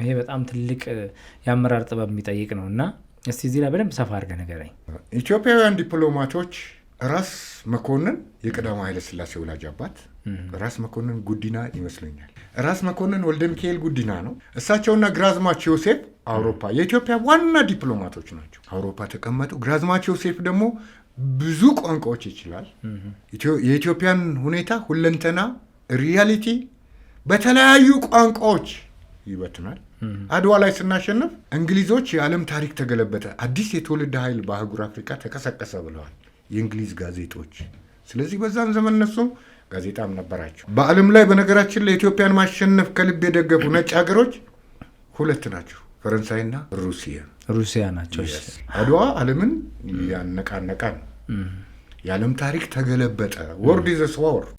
ይሄ በጣም ትልቅ የአመራር ጥበብ የሚጠይቅ ነው እና እስቲ እዚህ ላይ በደንብ ሰፋ አድርገህ ንገረኝ። ኢትዮጵያውያን ዲፕሎማቶች ራስ መኮንን የቀዳማዊ ኃይለ ሥላሴ ወላጅ አባት ራስ መኮንን ጉዲና ይመስለኛል። ራስ መኮንን ወልደ ሚካኤል ጉዲና ነው። እሳቸውና ግራዝማች ዮሴፍ አውሮፓ የኢትዮጵያ ዋና ዲፕሎማቶች ናቸው። አውሮፓ ተቀመጡ። ግራዝማች ዮሴፍ ደግሞ ብዙ ቋንቋዎች ይችላል። የኢትዮጵያን ሁኔታ ሁለንተና ሪያሊቲ በተለያዩ ቋንቋዎች ይበትናል። አድዋ ላይ ስናሸንፍ እንግሊዞች የዓለም ታሪክ ተገለበጠ፣ አዲስ የትውልድ ኃይል በአህጉር አፍሪካ ተቀሰቀሰ ብለዋል የእንግሊዝ ጋዜጦች። ስለዚህ በዛን ዘመን እነሱም ጋዜጣም ነበራቸው። በዓለም ላይ በነገራችን ለኢትዮጵያን ማሸነፍ ከልብ የደገፉ ነጭ ሀገሮች 2 ናቸው፣ ፈረንሳይና ሩሲያ ናቸው። አድዋ ዓለምን ያነቃነቃ ነው። የዓለም ታሪክ ተገለበጠ። ወርድ ኢዝ አ ስዎርድ